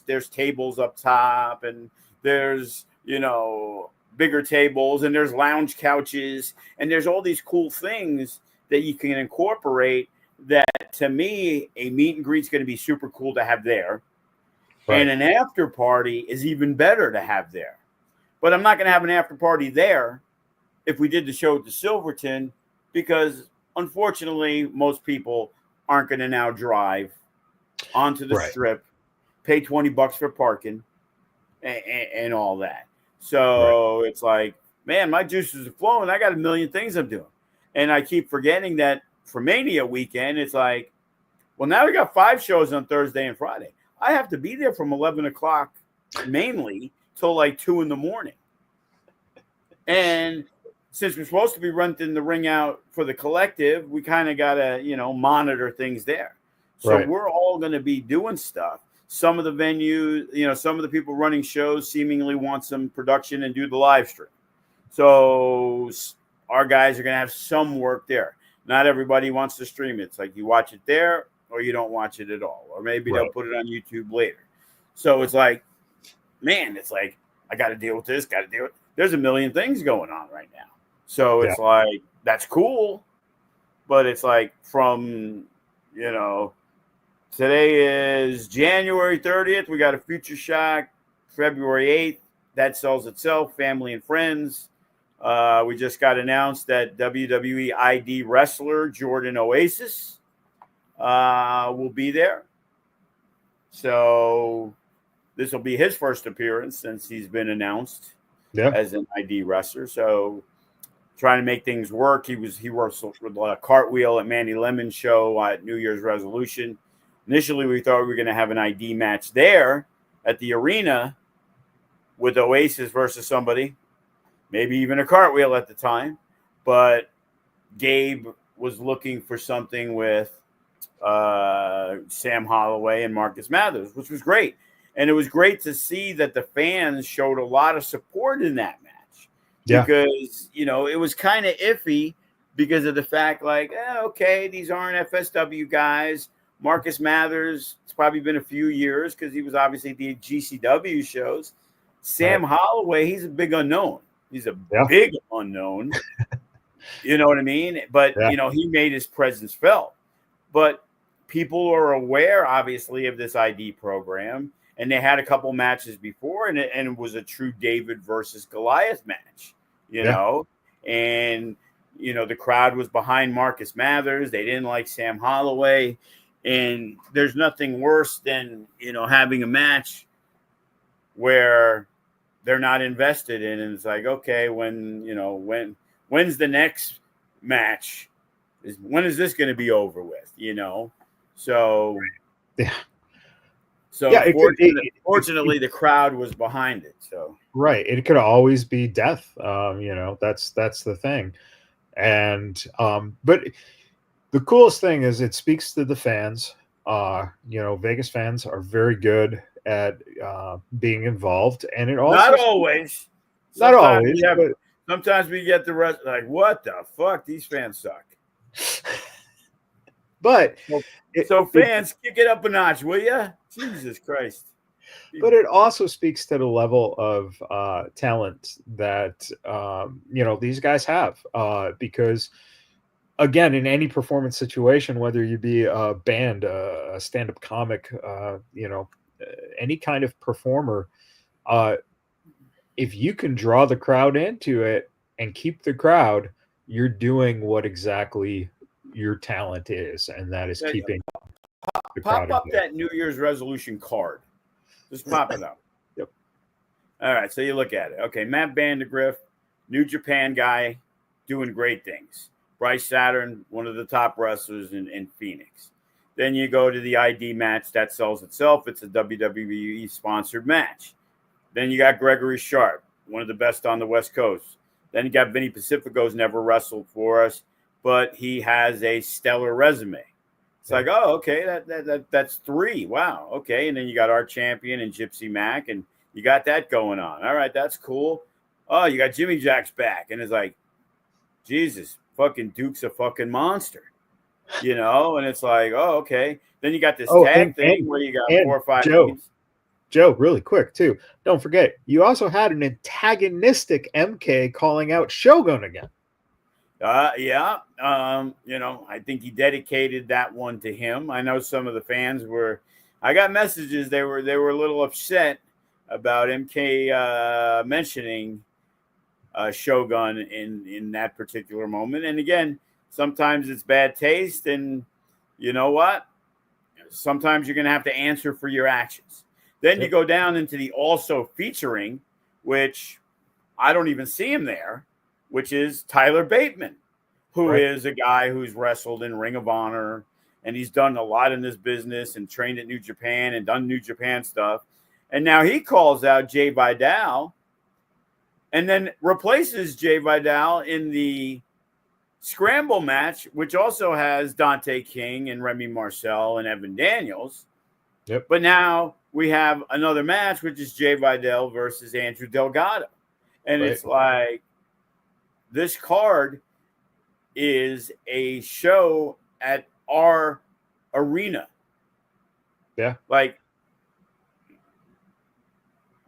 there's tables up top, and there's, bigger tables, and there's lounge couches, and there's all these cool things that you can incorporate that, to me, a meet and greet is going to be super cool to have there. right, And an after party is even better to have there. But I'm not going to have an after party there if we did the show at the Silverton, because unfortunately, most people aren't going to now drive onto the right, strip, pay $20 for parking, and all that. right, So it's like, man, my juices are flowing. I got a million things I'm doing. And I keep forgetting that for Mania weekend, it's like, well, now we got 5 shows on Thursday and Friday. I have to be there from 11 o'clock mainly till like 2 in the morning. And since we're supposed to be renting the ring out for the collective, we kind of got to, monitor things there. So right, we're all going to be doing stuff. Some of the venues, some of the people running shows seemingly want some production and do the live stream. So our guys are going to have some work there. Not everybody wants to stream it. It's like you watch it there or you don't watch it at all. Or maybe they'll right, put it on YouTube later. So it's like, man, it's like, I got to deal with this, got to deal with. There's a million things going on right now. So yeah, it's like, that's cool. But it's like from, today is January 30th. We got a Future Shock February 8th. That sells itself, family and friends. We just got announced that WWE ID wrestler Jordan Oasis will be there. So this will be his first appearance since he's been announced yeah, as an ID wrestler. So trying to make things work. He worked with a cartwheel at Manny Lemon's show at New Year's Resolution. Initially, we thought we were going to have an ID match there at the arena with Oasis versus somebody, maybe even a cartwheel at the time. But Gabe was looking for something with Sam Holloway and Marcus Mathers, which was great. And it was great to see that the fans showed a lot of support in that match. Yeah. Because, it was kind of iffy because of the fact, like, okay, these aren't FSW guys. Marcus Mathers, it's probably been a few years because he was obviously at the GCW shows. Sam Holloway, he's a big unknown. He's a big unknown. You know what I mean? But, he made his presence felt. But people are aware, obviously, of this ID program. And they had a couple matches before, and it was a true David versus Goliath match, you know. And, the crowd was behind Marcus Mathers. They didn't like Sam Holloway. And there's nothing worse than, having a match where they're not invested in. And it's like, okay, when's the next match? When is this going to be over with, So, So fortunately, the crowd was behind it. So it could always be death. That's the thing. And but the coolest thing is it speaks to the fans. Vegas fans are very good at being involved, and it also not always. But sometimes we get the rest like, what the fuck? These fans suck. But so fans, kick it up a notch, will you? Jesus Christ. But it also speaks to the level of talent that, these guys have. Because, again, in any performance situation, whether you be a band, a stand-up comic, any kind of performer, if you can draw the crowd into it and keep the crowd, you're doing what exactly your talent is, and that is keeping the crowd. Pop up that New Year's resolution card. Just pop it up. Yep. All right, so you look at it. Okay, Matt Vandegrift, New Japan guy, doing great things. Bryce Saturn, one of the top wrestlers in Phoenix. Then you go to the ID match. That sells itself. It's a WWE-sponsored match. Then you got Gregory Sharp, one of the best on the West Coast. Then you got Vinny Pacifico's never wrestled for us, but he has a stellar resume. It's like, oh, okay, that's three. Wow, okay. And then you got our champion and Gypsy Mac, and you got that going on. All right, that's cool. Oh, you got Jimmy Jack's back. And it's like, Jesus, fucking Duke's a fucking monster. And it's like, oh, okay. Then you got this tag thing where you got 4 or 5 teams. Joe, really quick, too. Don't forget, you also had an antagonistic MK calling out Shogun again. I think he dedicated that one to him. I know some of the fans I got messages. They were a little upset about MK mentioning Shogun in that particular moment. And again, sometimes it's bad taste, and you know what? Sometimes you're going to have to answer for your actions. Then you go down into the also featuring, which I don't even see him there, which is Tyler Bateman, who is a guy who's wrestled in Ring of Honor, and he's done a lot in this business and trained at New Japan and done New Japan stuff. And now he calls out Jay Vidal and then replaces Jay Vidal in the Scramble match, which also has Dante King and Remy Marcel and Evan Daniels. Yep. But now we have another match, which is Jay Vidal versus Andrew Delgado. And it's like, this card is a show at our arena. Yeah. Like,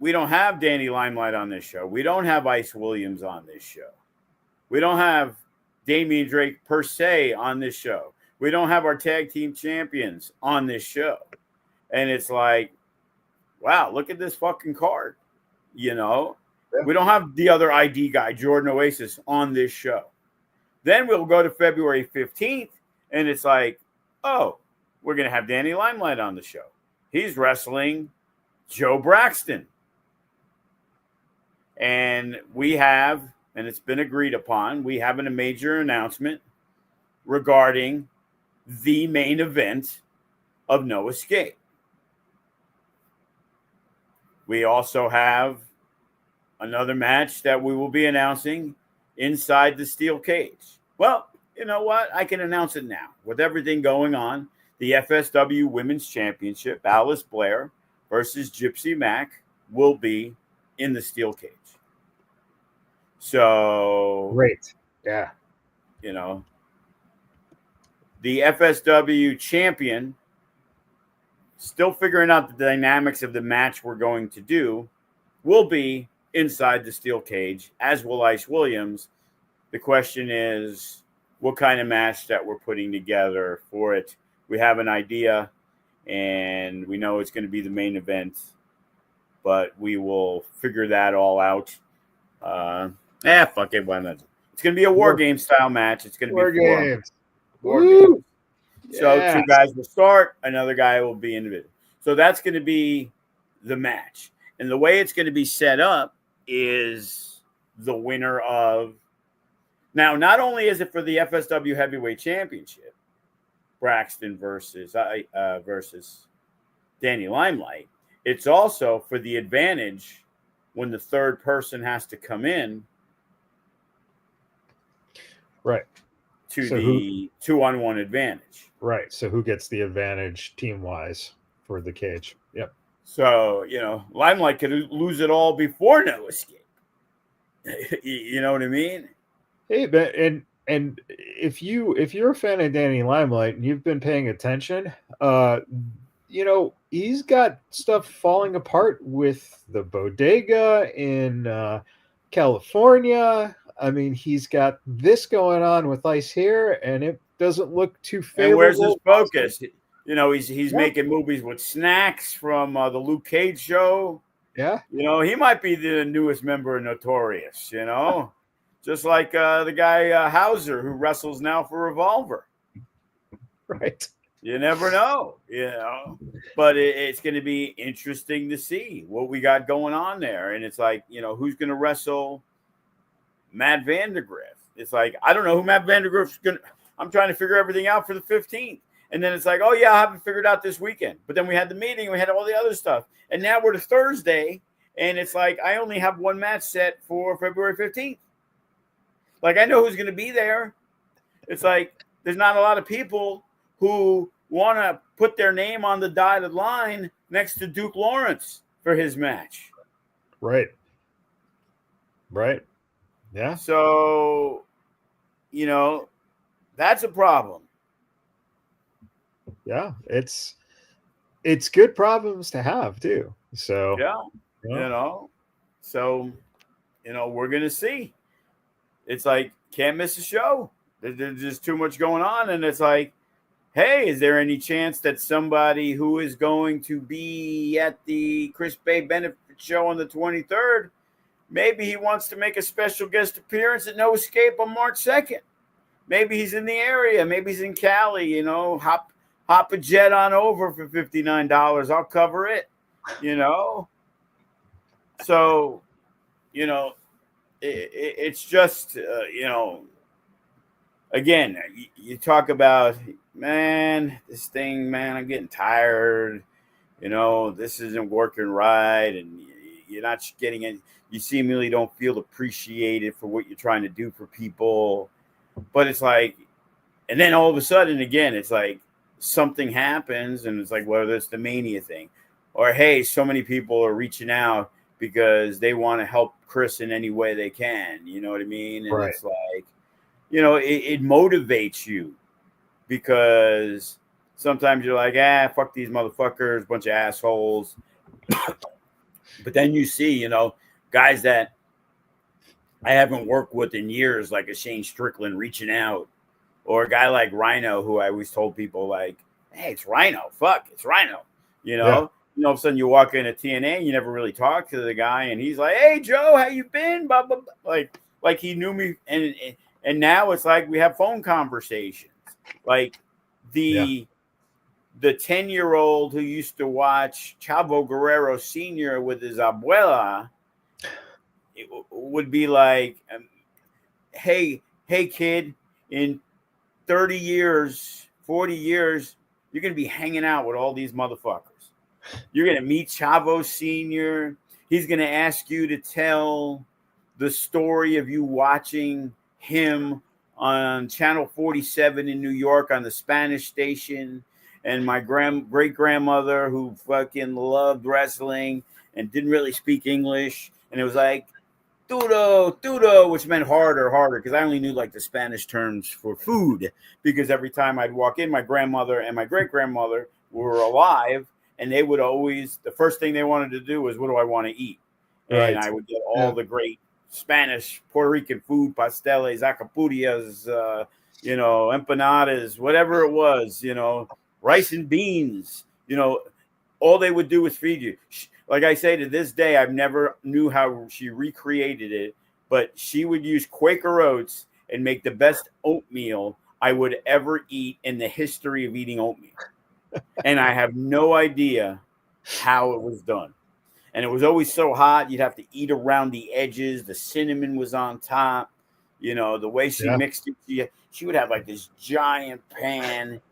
we don't have Danny Limelight on this show. We don't have Ice Williams on this show. We don't have Damian Drake per se on this show. We don't have our tag team champions on this show. And it's like, wow, look at this fucking card. We don't have the other ID guy, Jordan Oasis, on this show. Then we'll go to February 15th, and it's like, oh, we're going to have Danny Limelight on the show. He's wrestling Joe Braxton. And we have and it's been agreed upon, we have a major announcement regarding the main event of No Escape. We also have another match that we will be announcing inside the steel cage. Well, you know what? I can announce it now. With everything going on, the FSW Women's Championship, Alice Blair versus Gypsy Mac, will be in the steel cage. So, Great. Yeah. you know, the FSW champion, still figuring out the dynamics of the match we're going to do, will be inside the steel cage, as will Ice Williams. The question is what kind of match that we're putting together for it. We have an idea, and we know it's going to be the main event, but we will figure that all out. Fuck it, why not? It's going to be a war game style match. It's going to War be games. war games. So Yes. 2 guys will start, another guy will be individual. So that's going to be the match. And the way it's going to be set up is the winner of. Now, not only is it for the FSW Heavyweight Championship, Braxton versus Danny Limelight, it's also for the advantage when the third person has to come in. Right. To the 2-on-1 advantage. Right. So who gets the advantage team-wise for the cage? Yep. So, Limelight could lose it all before No Escape. You know what I mean? Hey, but and if you're a fan of Danny Limelight and you've been paying attention, he's got stuff falling apart with the bodega in California. I mean, he's got this going on with Ice here, and it doesn't look too favorable. And where's his focus? He's making movies with Snacks from the Luke Cage show. Yeah. He might be the newest member of Notorious, just like the guy Hauser, who wrestles now for Revolver. Right. You never know, but it's going to be interesting to see what we got going on there. And it's like, who's going to wrestle Matt Vandergriff? It's like, I don't know who Matt Vandergriff's going to. I'm trying to figure everything out for the 15th. And then it's like, oh, yeah, I haven't figured out this weekend. But then we had the meeting. We had all the other stuff. And now we're to Thursday. And it's like, I only have one match set for February 15th. Like, I know who's going to be there. It's like, there's not a lot of people who want to put their name on the dotted line next to Duke Lawrence for his match. Right. Right. Yeah. So, that's a problem. Yeah, it's good problems to have too. So so we're gonna see. It's like, can't miss a show. There's just too much going on, and it's like, hey, is there any chance that somebody who is going to be at the Chris Bey benefit show on the 23rd, maybe he wants to make a special guest appearance at No Escape on March 2nd? Maybe he's in the area. Maybe he's in Cali. Hop a jet on over for $59. I'll cover it. So, it's just, again, you talk about, man, this thing, man, I'm getting tired. This isn't working right. And you're not getting it. You seemingly don't feel appreciated for what you're trying to do for people. But it's like, and then all of a sudden, again, it's like something happens and it's like, whether it's the Mania thing or, hey, so many people are reaching out because they want to help Chris in any way they can. You know what I mean? And It's like, it motivates you because sometimes you're like, fuck these motherfuckers, bunch of assholes. But then you see, guys that I haven't worked with in years, like a Shane Strickland reaching out, or a guy like Rhino, who I always told people, like, hey, it's Rhino. Fuck, it's Rhino. All of a sudden you walk into TNA and you never really talk to the guy, and he's like, hey, Joe, how you been? Blah, blah, blah. Like he knew me, and now it's like we have phone conversations. Like the 10-year-old who used to watch Chavo Guerrero Sr. with his abuela, it would be like, hey, kid, in 30 years, 40 years, you're going to be hanging out with all these motherfuckers. You're going to meet Chavo Sr. He's going to ask you to tell the story of you watching him on Channel 47 in New York on the Spanish station. And my great grandmother, who fucking loved wrestling and didn't really speak English. And it was like, duro, which meant harder, because I only knew like the Spanish terms for food. Because every time I'd walk in, my grandmother and my great grandmother were alive. And they would always, the first thing they wanted to do was, what do I want to eat? Right. And I would get all the great Spanish, Puerto Rican food, pasteles, acapullas, empanadas, whatever it was, rice and beans, all they would do was feed you. Like I say, to this day, I've never knew how she recreated it, but she would use Quaker oats and make the best oatmeal I would ever eat in the history of eating oatmeal. And I have no idea how it was done. And it was always so hot, you'd have to eat around the edges. The cinnamon was on top. The way she mixed it, she would have like this giant pan.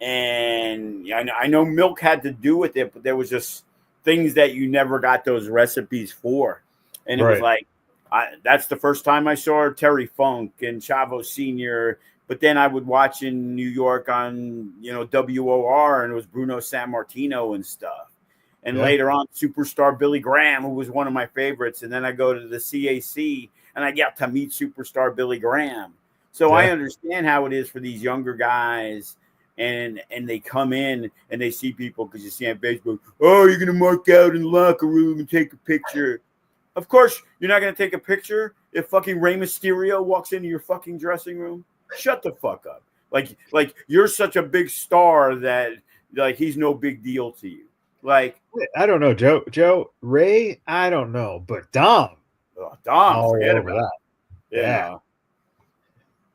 And I know milk had to do with it, but there was just things that you never got those recipes for. And it was like, that's the first time I saw Terry Funk and Chavo Sr., but then I would watch in New York on, WOR, and it was Bruno Sammartino and stuff. And later on, Superstar Billy Graham, who was one of my favorites. And then I go to the CAC, and I get to meet Superstar Billy Graham. So I understand how it is for these younger guys, and they come in and they see people, because you see on Facebook, oh, you're going to mark out in the locker room and take a picture. Of course, you're not going to take a picture if fucking Rey Mysterio walks into your fucking dressing room. Shut the fuck up. Like you're such a big star that like he's no big deal to you. Like, I don't know, Joe Ray, I don't know, but Dom, forget about that. Yeah.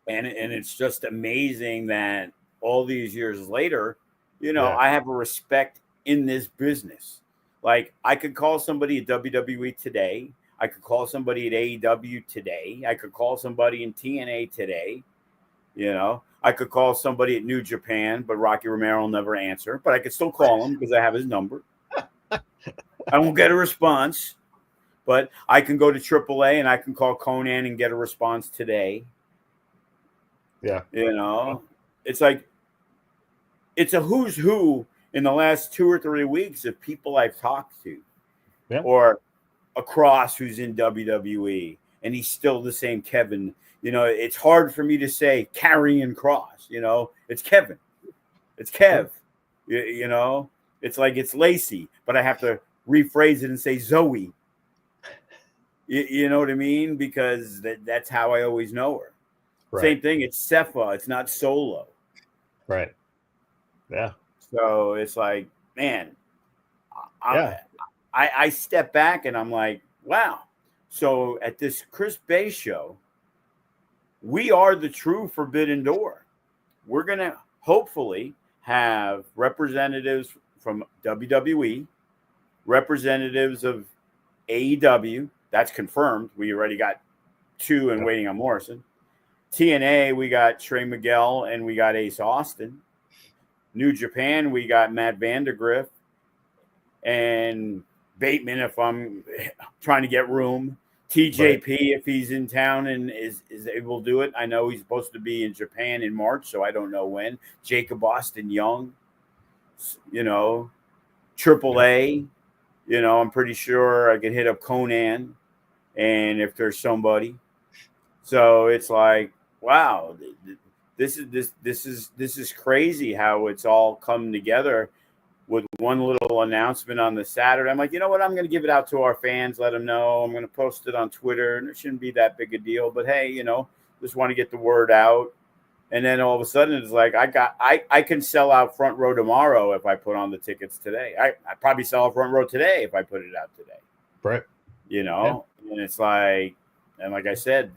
And it's just amazing that all these years later, I have a respect in this business. Like, I could call somebody at WWE today. I could call somebody at AEW today. I could call somebody in TNA today. I could call somebody at New Japan, but Rocky Romero will never answer. But I could still call him because I have his number. I won't get a response, but I can go to AAA and I can call Conan and get a response today. Yeah. It's like, it's a who's who in the last 2 or 3 weeks of people I've talked to, or across who's in WWE, and he's still the same Kevin. It's hard for me to say Karrion Kross. It's Kevin. It's Kev. It's like it's Lacey, but I have to rephrase it and say Zoe. You know what I mean? Because that's how I always know her. Right. Same thing. It's Cepha. It's not Solo. Right. Yeah. So it's like, man, I step back and I'm like, wow. So at this Chris Bey show, we are the true Forbidden Door. We're going to hopefully have representatives from WWE, representatives of AEW. That's confirmed. We already got 2 and waiting on Morrison. TNA, we got Trey Miguel and we got Ace Austin. New Japan, we got Matt Vandergriff and Bateman if I'm trying to get room. TJP if he's in town and is able to do it. I know he's supposed to be in Japan in March, so I don't know when. Jacob Austin Young, AAA, I'm pretty sure I could hit up Conan, and if there's somebody. So it's like, wow, this is crazy how it's all come together with one little announcement on the Saturday. I'm like, you know what? I'm going to give it out to our fans, let them know. I'm going to post it on Twitter, and it shouldn't be that big a deal. But hey, just want to get the word out. And then all of a sudden, it's like I can sell out front row tomorrow if I put on the tickets today. I probably sell out front row today if I put it out today. Right. And it's like, and like I said,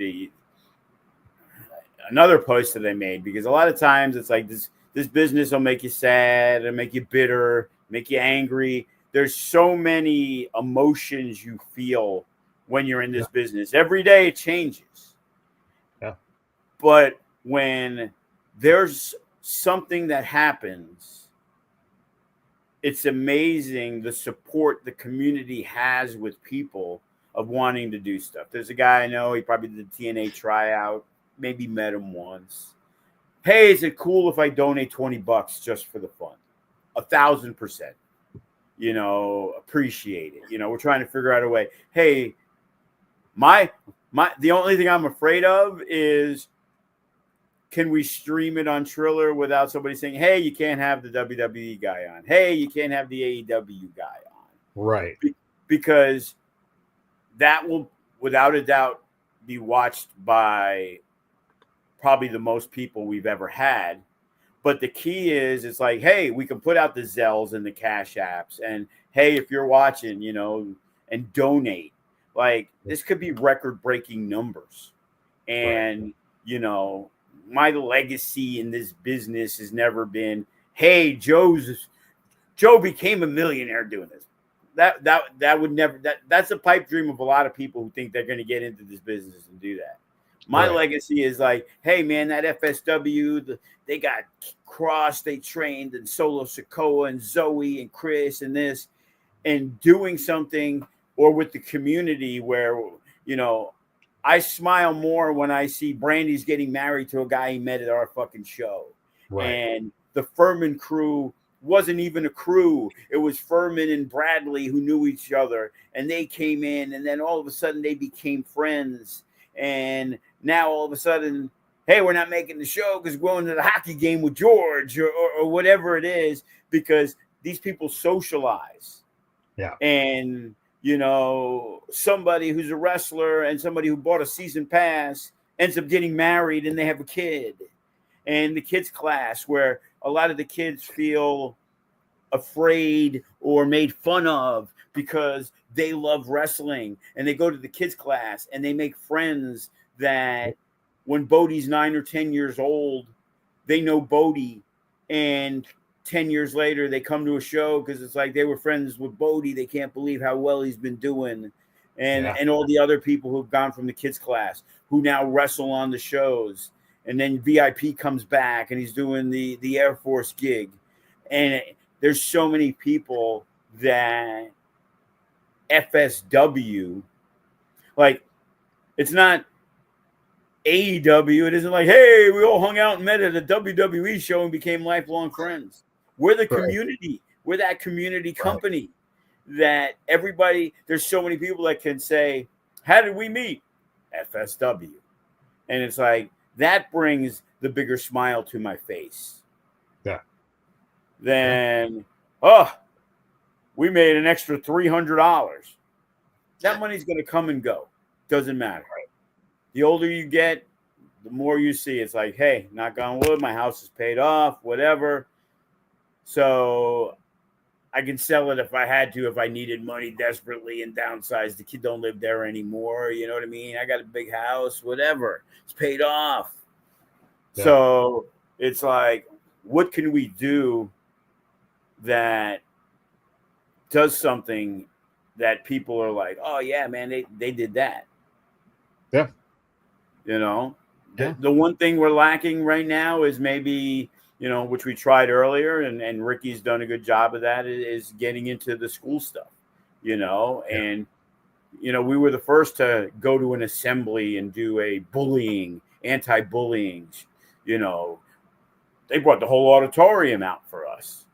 another post that they made, because a lot of times it's like this business will make you sad and make you bitter, make you angry. There's so many emotions you feel when you're in this business. Every day it changes. But when there's something that happens, it's amazing the support the community has with people of wanting to do stuff. There's a guy I know, he probably did the TNA tryout, maybe met him once. Hey, is it cool if I donate $20 just for the fun? 1,000%. Appreciate it. We're trying to figure out a way. Hey, the only thing I'm afraid of is, can we stream it on Triller without somebody saying, hey, you can't have the WWE guy on. Hey, you can't have the AEW guy on. Right. Because that will, without a doubt, be watched by probably the most people we've ever had. But the key is, it's like, hey, we can put out the Zells and the Cash Apps. And, hey, if you're watching, and donate. Like, this could be record-breaking numbers. And, right. My legacy in this business has never been, hey, Joe became a millionaire doing this. That would never, that's a pipe dream of a lot of people who think they're going to get into this business and do that. My legacy is like, hey, man, that FSW, they got Cross, they trained, and Solo Sikoa and Zoe and Chris and this, and doing something, or with the community where, I smile more when I see Brandy's getting married to a guy he met at our fucking show. Right. And the Furman crew wasn't even a crew. It was Furman and Bradley who knew each other. And they came in, and then all of a sudden they became friends. And now all of a sudden, hey, we're not making the show because we're going to the hockey game with George or whatever it is, because these people socialize. Yeah. And somebody who's a wrestler and somebody who bought a season pass ends up getting married and they have a kid. And the kids class, where a lot of the kids feel afraid or made fun of because they love wrestling, and they go to the kids class and they make friends that when Bodie's 9 or 10 years old, they know Bodie, and 10 years later, they come to a show because it's like they were friends with Bodie. They can't believe how well he's been doing. And all the other people who've gone from the kids class who now wrestle on the shows. And then VIP comes back and he's doing the Air Force gig. And there's so many people that FSW, like, it's not AEW. It isn't like, hey, we all hung out and met at a WWE show and became lifelong friends. We're the community. We're that community company that everybody, there's so many people that can say, how did we meet? FSW. And it's like, that brings the bigger smile to my face. Yeah. Then, we made an extra $300. That money's going to come and go. Doesn't matter. The older you get, the more you see. It's like, hey, knock on wood, my house is paid off, whatever. So I can sell it if I had to, if I needed money desperately and downsize. The kid don't live there anymore. You know what I mean? I got a big house, whatever. It's paid off. Yeah. So it's like, what can we do that does something that people are like, oh, yeah, man, they did that. Yeah. The one thing we're lacking right now is maybe, which we tried earlier, and Ricky's done a good job of that, is getting into the school stuff, and, we were the first to go to an assembly and do a anti-bullying, they brought the whole auditorium out for us,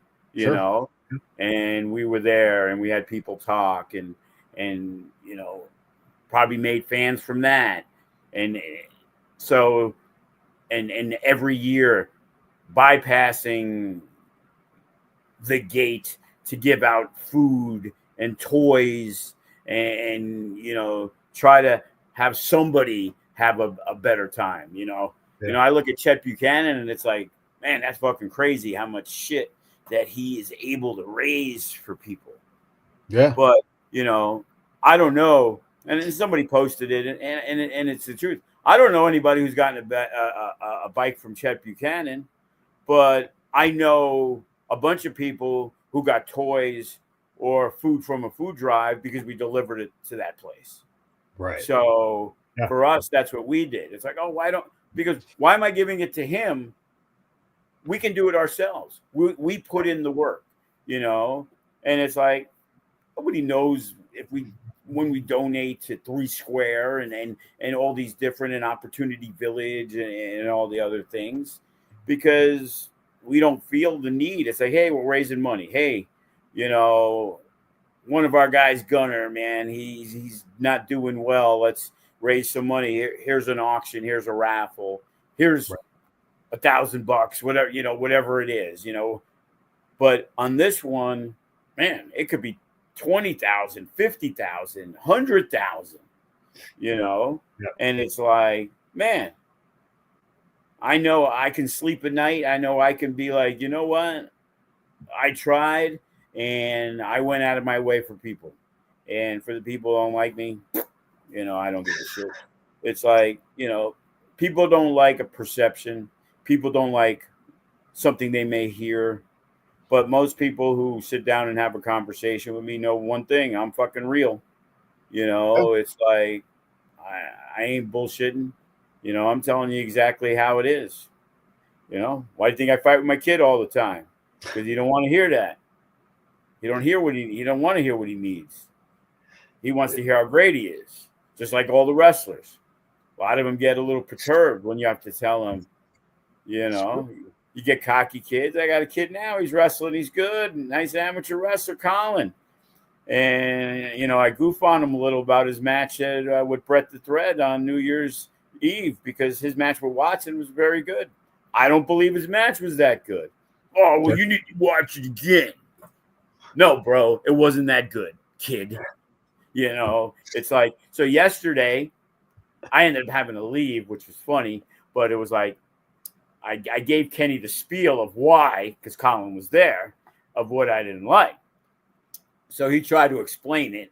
and we were there and we had people talk and probably made fans from that. And so, and every year bypassing the gate to give out food and toys and try to have somebody have a better time, I look at Chet Buchanan and it's like, man, that's fucking crazy how much shit that he is able to raise for people. Yeah. But, I don't know. And somebody posted it, and it's the truth. I don't know anybody who's gotten a bike from Chet Buchanan, but I know a bunch of people who got toys or food from a food drive because we delivered it to that place. Right. So for us, that's what we did. It's like, oh, Because why am I giving it to him? We can do it ourselves. We put in the work, and it's like nobody knows if when we donate to Three Square and all these different and Opportunity Village and all the other things, because we don't feel the need. It's like, hey, we're raising money. Hey, one of our guys, Gunner, man, he's not doing well. Let's raise some money. Here's an auction. Here's a raffle. Here's $1,000, whatever it is, But on this one, man, it could be 20,000, 50,000, 100,000, And it's like, man, I know I can sleep at night. I know I can be like, you know what? I tried and I went out of my way for people. And for the people who don't like me, I don't give a shit. It's like, people don't like a perception. People don't like something they may hear. But most people who sit down and have a conversation with me know one thing: I'm fucking real. It's like I ain't bullshitting. I'm telling you exactly how it is. Why do you think I fight with my kid all the time? Because you don't want to hear that. You don't want to hear what he needs. He wants to hear how great he is, just like all the wrestlers. A lot of them get a little perturbed when you have to tell them, you get cocky kids. I got a kid now. He's wrestling. He's good. Nice amateur wrestler, Colin. And, I goof on him a little about his match with Bret the Thread on New Year's Eve because his match with Watson was very good. I don't believe his match was that good. Oh, well, you need to watch it again. No, bro, it wasn't that good, kid. It's like, so yesterday I ended up having to leave, which was funny, but it was like, I gave Kenny the spiel of why, because Colin was there, of what I didn't like. So he tried to explain it,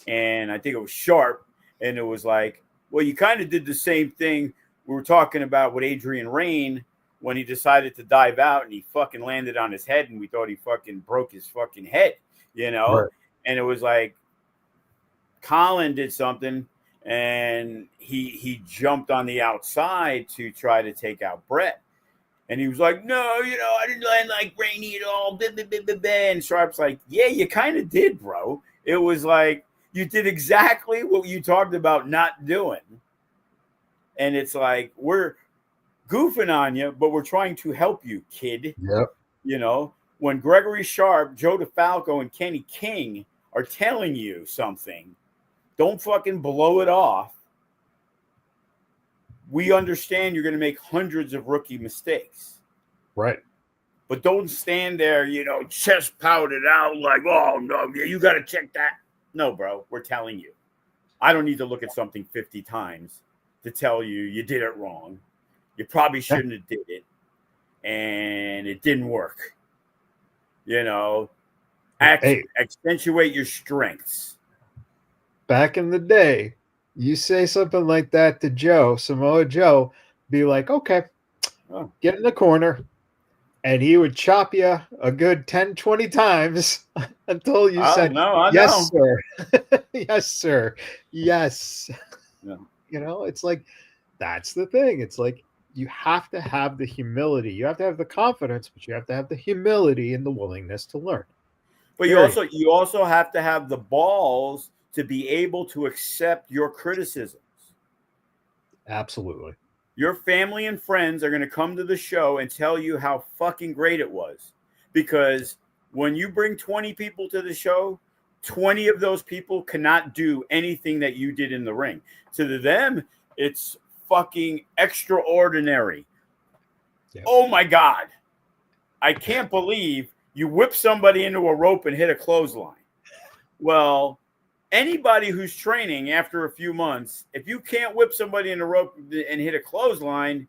and I think it was sharp, and it was like, well, you kind of did the same thing we were talking about with Adrian Rain when he decided to dive out and he fucking landed on his head, and we thought he fucking broke his fucking head, Right. And it was like Colin did something, and he jumped on the outside to try to take out Bret. And he was like, no, I didn't land like Rainey at all. And Sharp's like, yeah, you kind of did, bro. It was like you did exactly what you talked about not doing. And it's like, we're goofing on you, but we're trying to help you, kid. Yep. When Gregory Sharp, Joe DeFalco, and Kenny King are telling you something, don't fucking blow it off. We understand you're going to make hundreds of rookie mistakes. Right. But don't stand there, chest pouted out like, oh, no, you got to check that. No, bro, we're telling you. I don't need to look at something 50 times to tell you did it wrong. You probably shouldn't have did it. And it didn't work. Accentuate your strengths. Back in the day, you say something like that to Joe, Samoa Joe, be like, okay, get in the corner. And he would chop you a good 10, 20 times until you said, yes, sir. Yes, sir. Yes. Yeah. It's like, that's the thing. It's like, you have to have the humility. You have to have the confidence, but you have to have the humility and the willingness to learn. But you also have to have the balls to be able to accept your criticisms. Absolutely. Your family and friends are going to come to the show and tell you how fucking great it was. Because when you bring 20 people to the show, 20 of those people cannot do anything that you did in the ring. To them, it's fucking extraordinary. Yep. Oh my God. I can't believe you whip somebody into a rope and hit a clothesline. Well, anybody who's training after a few months, if you can't whip somebody in a rope and hit a clothesline,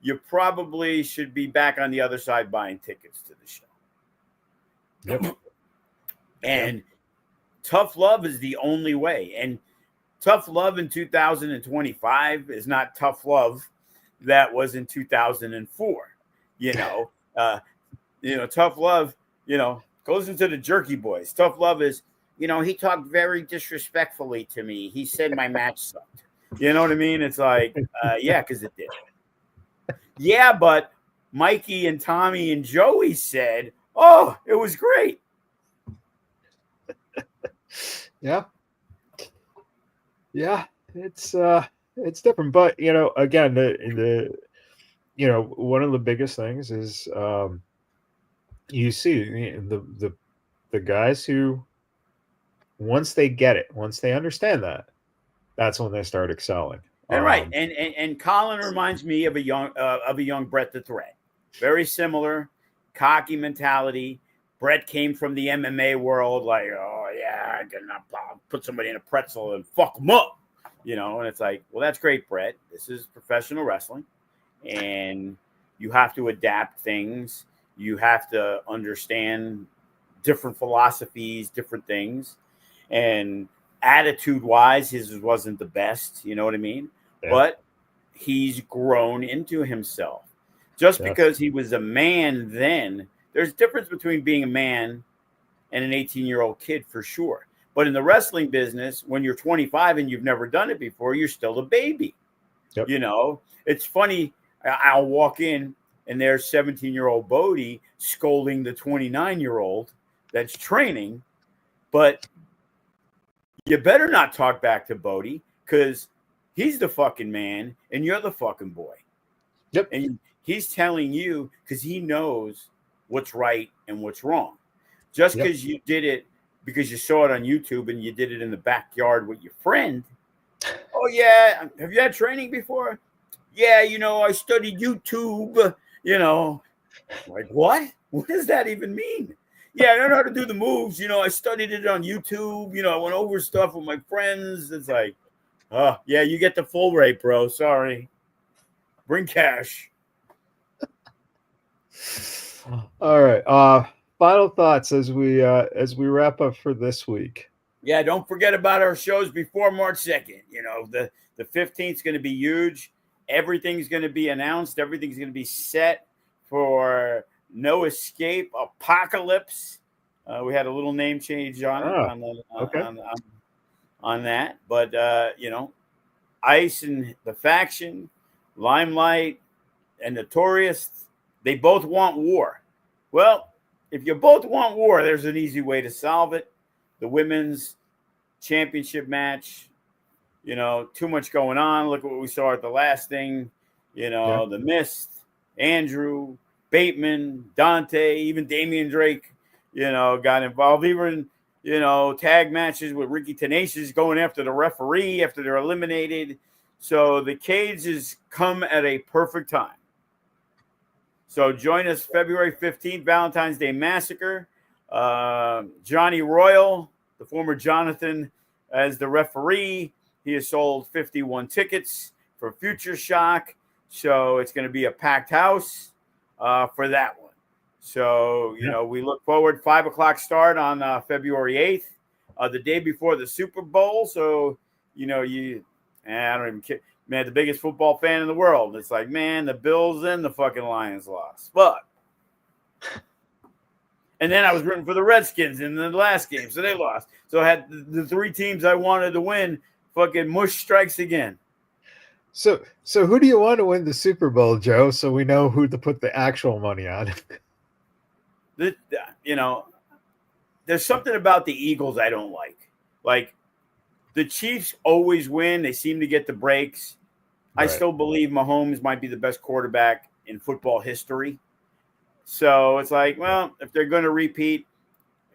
you probably should be back on the other side buying tickets to the show. Yep. And tough love is the only way. And tough love in 2025 is not tough love that was in 2004. Tough love, goes into the Jerky Boys. Tough love is, he talked very disrespectfully to me. He said my match sucked. You know what I mean? It's like, yeah, because it did. Yeah, but Mikey and Tommy and Joey said, "Oh, it was great." Yeah. Yeah. It's different. But again, one of the biggest things is you see the guys who once they get it, once they understand that, that's when they start excelling. And right, and Colin reminds me of a young Brett the Threat. Very similar, cocky mentality. Brett came from the MMA world, like, oh yeah, I can put somebody in a pretzel and fuck them up, And it's like, well, that's great, Brett. This is professional wrestling, and you have to adapt things. You have to understand different philosophies, different things, and attitude-wise, his wasn't the best. You know what I mean? Yeah. But he's grown into himself. Just Yes. because he was a man then, there's a difference between being a man and an 18-year-old kid for sure. But in the wrestling business, when you're 25 and you've never done it before, you're still a baby. Yep. It's funny. I'll walk in and there's 17-year-old Bodie scolding the 29-year-old that's training, but you better not talk back to Bodie because he's the fucking man and you're the fucking boy. Yep. And he's telling you because he knows what's right and what's wrong. Just because you did it because you saw it on YouTube and you did it in the backyard with your friend. Oh, yeah. Have you had training before? Yeah, I studied YouTube, Like, what? What does that even mean? Yeah, I don't know how to do the moves. I studied it on YouTube. I went over stuff with my friends. It's like, oh, yeah, you get the full rate, bro. Sorry. Bring cash. All right. Final thoughts as we wrap up for this week. Yeah, don't forget about our shows before March 2nd. The 15th is going to be huge. Everything's going to be announced. Everything's going to be set for No Escape Apocalypse. We had a little name change on that, but Ice and the Faction, Limelight, and Notorious, they both want war. Well, if you both want war, there's an easy way to solve it. The women's championship match. Too much going on. Look at what we saw at the last thing. The Mist, Andrew, Bateman, Dante, even Damian Drake, got involved. Even, tag matches with Ricky Tenacious going after the referee after they're eliminated. So the cage has come at a perfect time. So join us February 15th, Valentine's Day Massacre. Johnny Royal, the former Jonathan, as the referee. He has sold 51 tickets for Future Shock. So it's going to be a packed house for that one. So, we look forward. 5 o'clock start on February 8th, the day before the Super Bowl. So, I don't even care. Man, the biggest football fan in the world. It's like, man, the Bills and the fucking Lions lost. But. And then I was rooting for the Redskins in the last game. So they lost. So I had the three teams I wanted to win. Fucking mush strikes again. So who do you want to win the Super Bowl, Joe? So we know who to put the actual money on. There's something about the Eagles I don't like. Like, the Chiefs always win. They seem to get the breaks. Right. I still believe Mahomes might be the best quarterback in football history. So it's like, well, if they're going to repeat,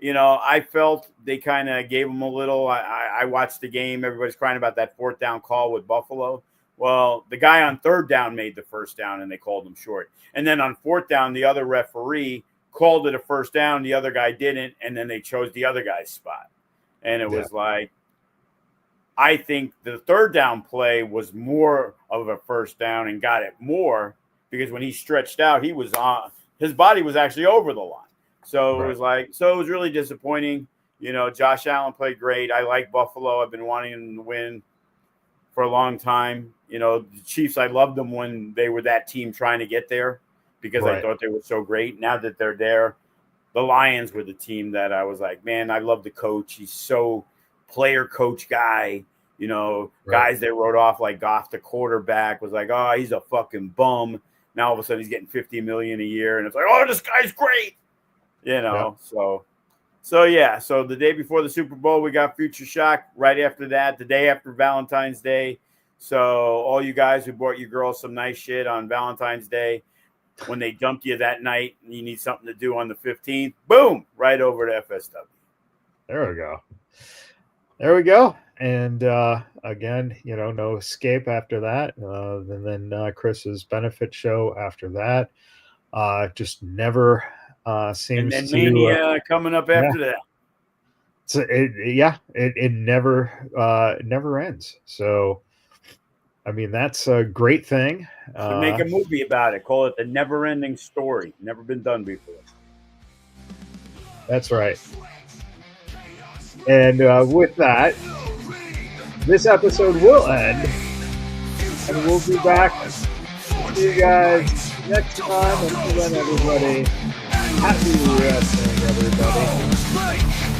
I felt they kind of gave them a little. I watched the game. Everybody's crying about that 4th down call with Buffalo. Well, the guy on 3rd down made the 1st down, and they called him short. And then on 4th down, the other referee called it a 1st down. The other guy didn't, and then they chose the other guy's spot. And it was like, I think the 3rd down play was more of a 1st down and got it more because when he stretched out, he was on. His body was actually over the line. So it was it was really disappointing. Josh Allen played great. I like Buffalo. I've been wanting him to win for a long time. The Chiefs, I loved them when they were that team trying to get there because I thought they were so great. Now that they're there, the Lions were the team that I was like, man, I love the coach. He's so player coach guy. Guys they wrote off like Goff, the quarterback, was like, oh, he's a fucking bum. Now all of a sudden he's getting $50 million a year, and it's like, oh, this guy's great, you know. Yep. So yeah. So the day before the Super Bowl, we got Future Shock. Right after that, the day after Valentine's Day. So all you guys who bought your girls some nice shit on Valentine's Day, when they dumped you that night and you need something to do on the 15th, boom, right over to FSW. There we go. There we go. And again, you know, no escape after that. And then Chris's benefit show after that. Just never seems and then to Mania coming up after that. So it never ends. So I mean, that's a great thing. Should make a movie about it. Call it The Never Ending Story. Never been done before. That's right. And with that, this episode will end, and we'll be back. See you guys next time. Until then, everybody, happy wrestling, everybody.